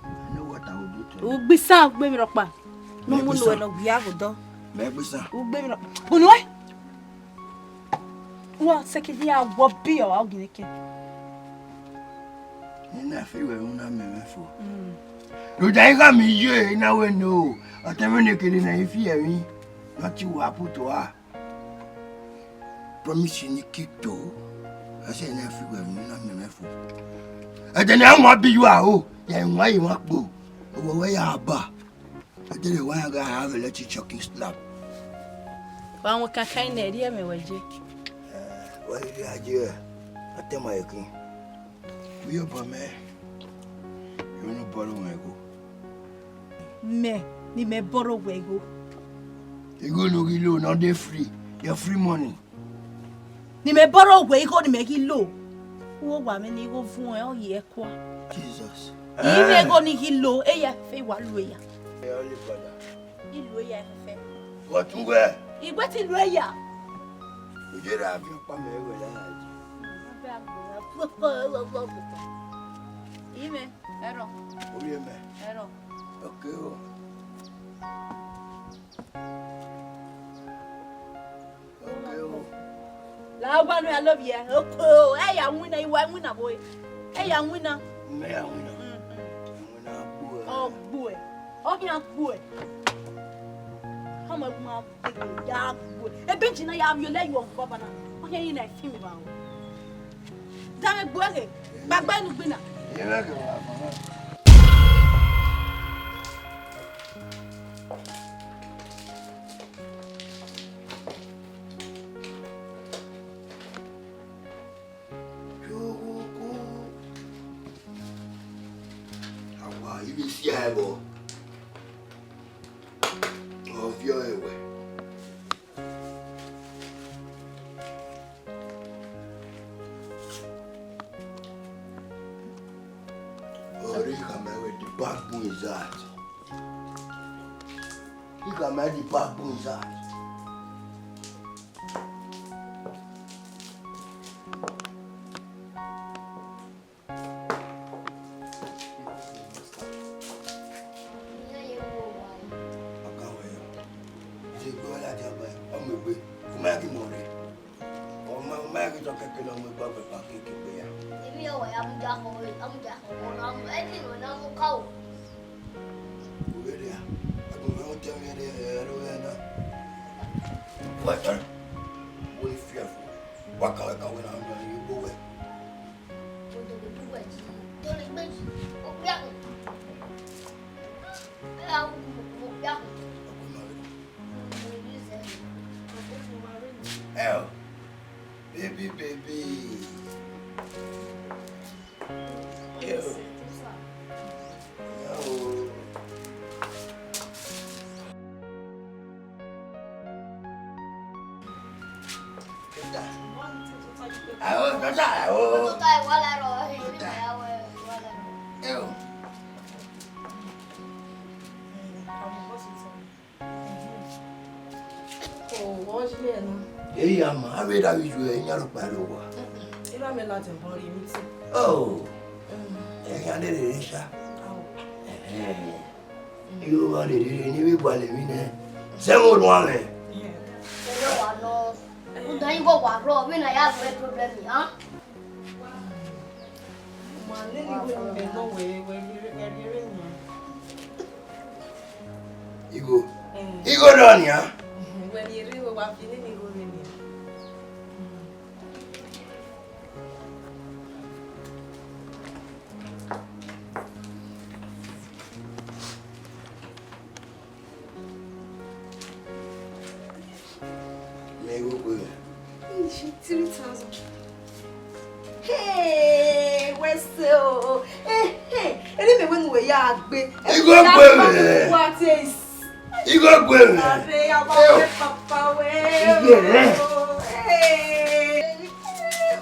I know what I will do to you. O gbisa gbe mi ropa. No mu no we no wi agodo. Me gbisa. O gbe mi ro. Bunu we. Wa sekidi a wo bi o agineke. Ni na fi we una me fo. Lo dai ga mi ye na we no. Atemi ne kele na ifi emi. Na ti wa puto a. Promise ni kito. I say na fi we una me fo. E de na won bi you a o. Ya nwa yi won po. Owo we ya ba. E de le wa ga have a little choking slap. Wa won kakan na ri me waje. Wa ri aje. Atema yekin. We up me. You no borrow my go. Me, ni me borrow we go. You go no kilo, now they free. You're free money. Ni me borrow we go ni me kilo. Wo wa me ni go fun e o ye kwa. Jesus. Yi me go ni kilo e ya fe wa lu ya. Hey, only brother. Ilu ya fe. What you wear? Igwe ti lu ya. You did have your family with that. Ime, ero. Oh, yeah, man. Ero. Okay. Oh. Okay. Oh. La wa no I love you. Okay. Hey, ya wina iwa wina boy. Hey, ya wina. Me, I win. Oh, boy. Oh, ya boy. How much more? Ya boy. E bench na ya am you let you on baba na. Okay, you na film ba. Dame boy. Bagba nu gbina. You like it, mama. How you be see abo? Of your way. He come with the backbone is that. He come with the backbone is that. Oh, I did it, sir. You are the individual, same old woman. Don't you go wrong when I have a problem, huh? You go down here. When you read what you need to go in. Hey, where's so? Hey, any when we are big. You go what is? You go Papa, hey,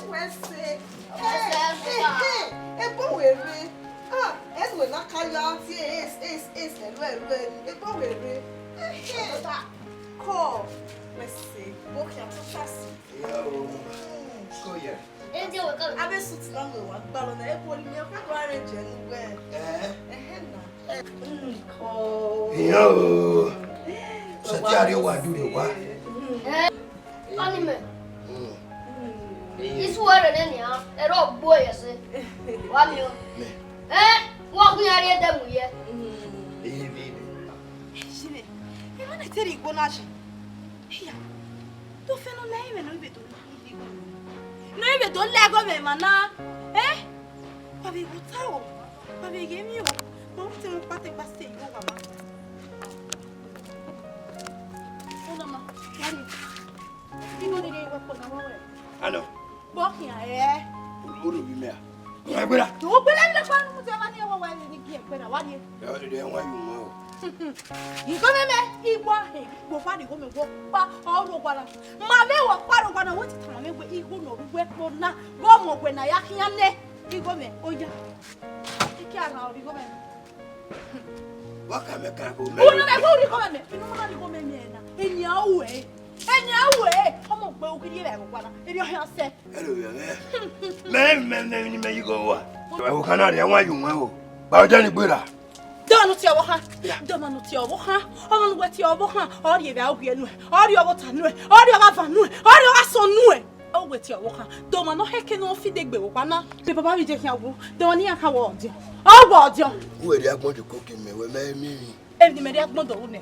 where's it? Kaya is Call. Let's see. Okay, I'm so fast. Yo. Go here. I be suit long one ballon. I put me up orange and wear. Call. Yo. Satiari wa do wa. Anime. This word and any a rock boy, I say. One you. Walk me out of them here. I tell you, Gonash. Here. Don't feel no name and no, you don't let go, mana. Eh? Papi, what's out? Papi, give you. Don't tell me, Papi, what's the Mama. Oh, Mama. You know the day we're putting away. I know. Walking, eh? Who do we make? I will. Don't believe the one who's ever near when you get better. What do you? The other day, why you know? You go me, he was go find the woman walk back all over. Mamma was part of one. I want to tell me where he go no work for now. Go more when I am he go me. Oh, yeah. He can't now. He go me. What can I go? Oh, no, I won't go me. You know how to go me in your way. And your way. Come on, go get you. If your hair said, hello, man, you go what? I cannot. Why you know? But Johnny Buddha. Don't tell her. Don't tell her. On what your boha, or you out here, or your water, or your lava, or your son. Oh, with your walker. Don't know heck no feed the Gwana. The Papa will take your don't near how old you. Oh, what you? Where they are going to cook me with me. And the mediac modone.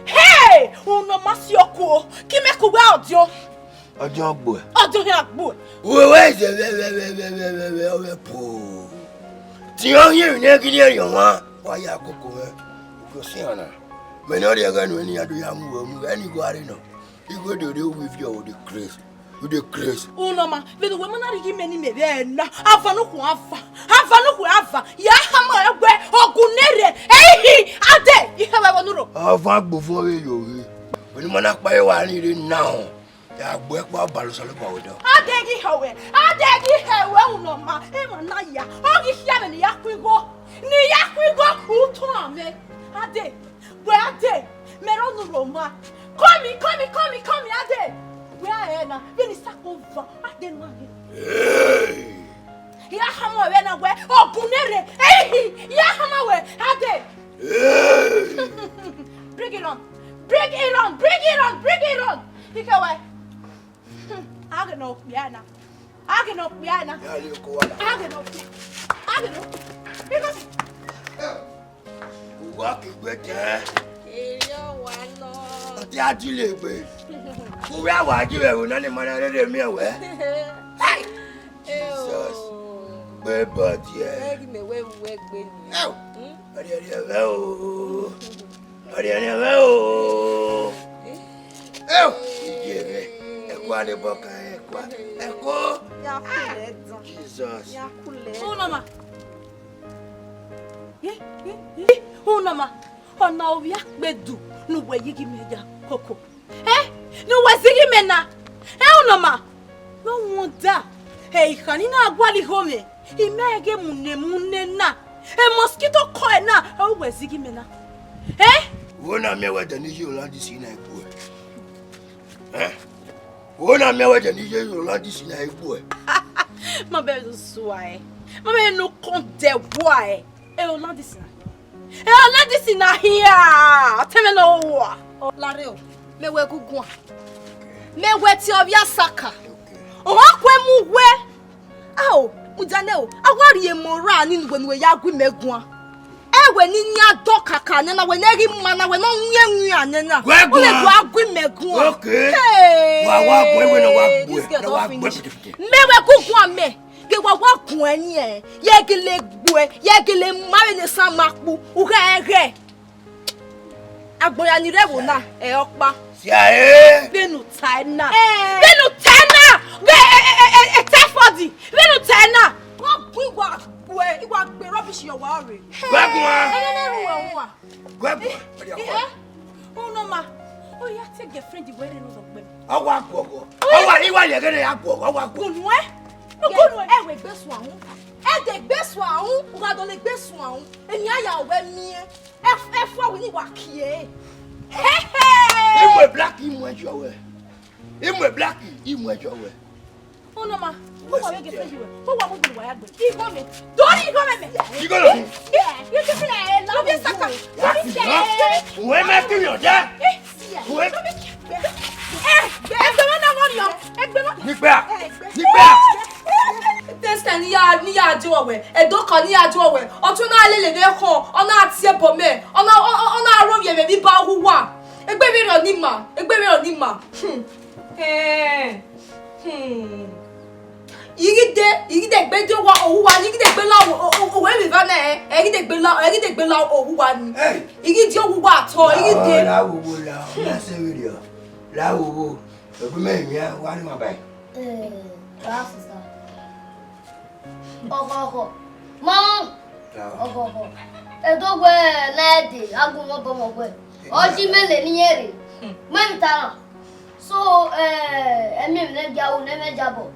Hey, who no mas your cool. Give me a cool out, you. A job boy. Oh, don't have boy. Where is the poor? Tion here, near your one. Why you go see Anna? When you're going when you do young woman, and you go, I know. You go to do with your the Chris. With the Chris. Oh, no, ma, the woman are giving me then. Have a look, have Yahama, or Gunere. Hey, Ade, you have a no. I'll fight before you. When you want buy one, you didn't now. I work about Balusalo powder. I beg you, well, no, ma, Emanaya. Oh, you have any Yaquigo. Niyaquigo, who told me? Ade, where Ade, Meron Roma. Come me, Ade. Where I am, then it's over. I didn't want it. Hey! Yahama, when I wear, oh, Gunere. Hey, Yahama, Ade. Hey! Bring it on. You go away. I can know, Piana. Yeah, you go on. I can know. Because walk it with there. one. The Adile, babe. Who are watching when any man let me away? Hey! Jesus. Baby, yeah. Me where we go. Oh! Jesus. Oh, Mama. Oh, Mama. Oh, now we are bedu. No way you give me a cocoa. Eh? No way, you give me na. Eh, Mama. No wonder. Hey, Hanina Guali home. He may get mune na. A mosquito coil na. Oh, where's he give me na? Eh? When I met with the Nigerian land is in a boy. Eh? When I met with the Nigerian land is in a boy. My baby is why. My baby no count there why. Eh, land is na. Eh, land is na here. Tell me no. Lareo, me we gugwa. Me we ti obia saka. O wa kwemu we. Aw, ujaneo. Awari e mora ni ngwe we ya gwi megwa. Ewe ni nya dokaka na we neri mana we no nwe anena. O le do agwi megwa. Okay. Hey. Wa boy we no wa boy. This girl No wa don't boy. finish. Me we gugwa me. Ge wa kun ani e. Yegele gbo, yegele mare ne samakpu. Ure. Agboya ni rewo na e opa. Siae. Benu China. Ge Tafodi. Benu China. Wọ́n bu igwa gbe rubbish your worry. Gwagwa. Oh no ma. Oh ya take your friend the way no so gbe. Awa gogo. Awa iwa ye gele ya gogo. Awa gogo. Gunwe. Gunwe e we gbe so ahun. e de gbesu ahun o ga do le gbesu ahun eni aya owe mi e fo we ni wa kie Imwe black imwe jowe. Imwe black imwe jowe. Oh no ma, who wa get friend you? Who wa mo bi wa Agbe? Igo me. Don't igo me. Igo lo. You just say love you saka. We make you there. We Egbe mo na mo yo. Egbe mo. Nígbà. Testa ni ya jowe. Edo kan ni ya jowe. Otun na lele de kan. Ona ati ebo me. Ona aro ye me bi ba hu wa. Egbe mi ro ni ma. Igide gbe jo wa owu wa ni igide gbe la owe mi va na igide gbe la owu wa ni. Igide owu wa to igide. La wo la. Na se video. La wo. Egbe me yan wa ni ma bai. Sister. Ogo. Mom. Ogo. Edo gwe na de agun mo bomo gwe. Oji mele ni ere. Mem tara. So emi me ja o ne me jabo.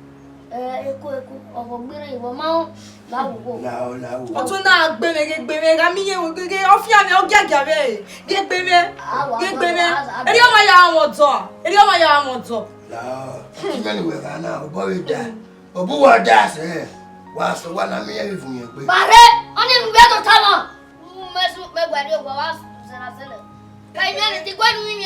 Eko ogo gbere iwo ma la wo. La wo. Otun na gbere ga mi ye wo gege ofia mi o gaga be. Gbere. Eri o ma ya won do. La. Ti gani we ga na o bo we da. Obu wa da se. Wa so wa na mi ye fun yen pe. Bare, oni mu be to tama. Mesu me gbari o wa sena sele. Kai mi ti gwa mi mi.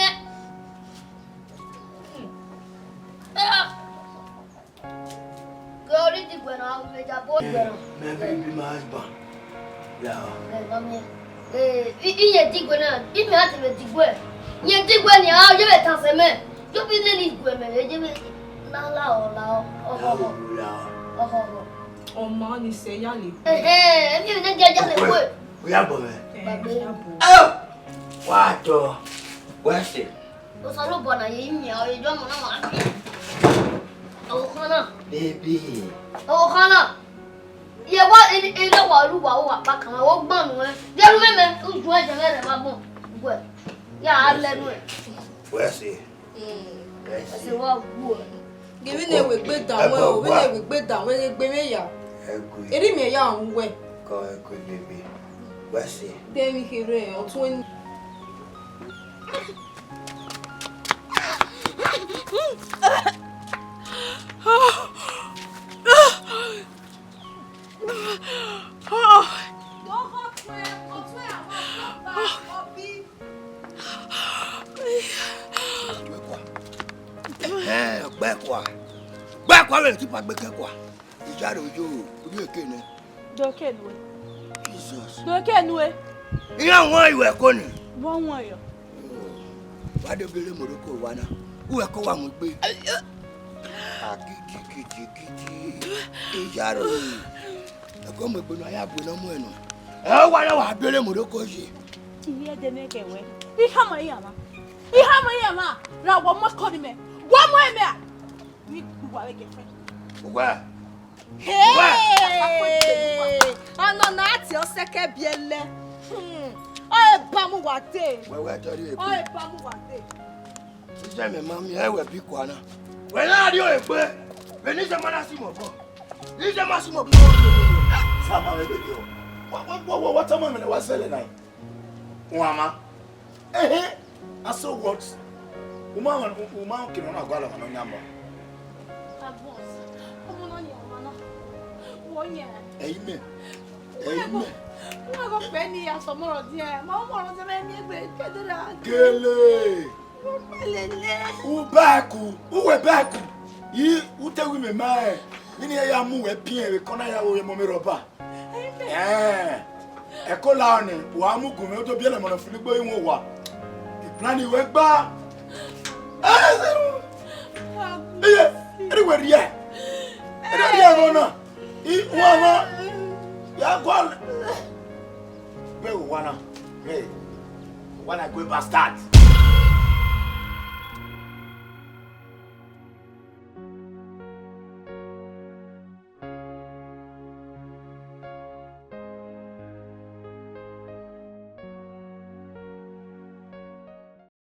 Gori ti gwa na me ja bo gwa. Me be my husband. La. Iye ti gwa na, I me ati me ti gwa. Iye ti gwa ni a je be tan se me. Yo bi le ni gwa me je be na la o. Oho. Ọmọ ni se ya le. Mi ò ní jẹjẹ lè wé. O ya bo me. Gbàgbé. Wa to. Wa se. Ó sọ ló bọ̀ náà yé mi àwọn ìjọ mọ̀ náà wà bí. Owó kan náà. Baby. Owó kan náà. Iye wá ilé wà olúwa ó wà bákan náà ó gbọ̀n nù ẹ́. Dẹ́rù mẹ́mẹ́ ó ju ẹ̀jẹ̀ mẹ́rẹ̀ máa gbọ̀n. Gbogbo ẹ̀. Yà á lẹ́nu ẹ̀. Wa se. Ẹsẹ̀ wá gbó ẹ̀. Gebe na we gbe da we o, we na we gbe da we gbe me ya. Eri mi ya ahun we. Ko baby. Wa se. De mi kere otun Gba kwa le ti pa gbe ke kwa. Ija ro jo orí èké ni. Doke nuwe. Jesus. Doke nuwe. Iya won iwe ko ni. Won won yo. Wa de bele moroko wa na. Uwe ko wa mo gbe. Kiti. Ija ro. E ko mo gbe no aya gbe no mu enu. E wa na wa bele moroko je. Ti ye de me ke we. Iha ma yama. Ra wo mo ko ni me. Wo mo e me. Ni ku wa we ke fe. Ugwa. Hey! Ana na ati o seke biele. O e ba mu wa de. We tori e. O e ba mu wa de. Ija me mami e we bi kwa na. We na ri o e pe. Be ni se mana si mo bo. Ni se ma si mo bo. Sama we baby o. What am I me was selling nai? Mama. Aso what? Uma kino na gwala na nyamba. Amen. Mo go pe ni aso moro die. Ma mo ron se me mi egbe kedera. Gele. Lele. Ubaku. Uwe baku. Yi utewi me mai. Nini ya mu we pin e kona ya wo mo me roba. E ko la ni wa mu gun me o to bi ele mo na fili gbo iwon wa. Plan iwe gba. Anywhere here. Anywhere no. Iwana. Ya go. Where we wanna? Hey. Wanna go bastard.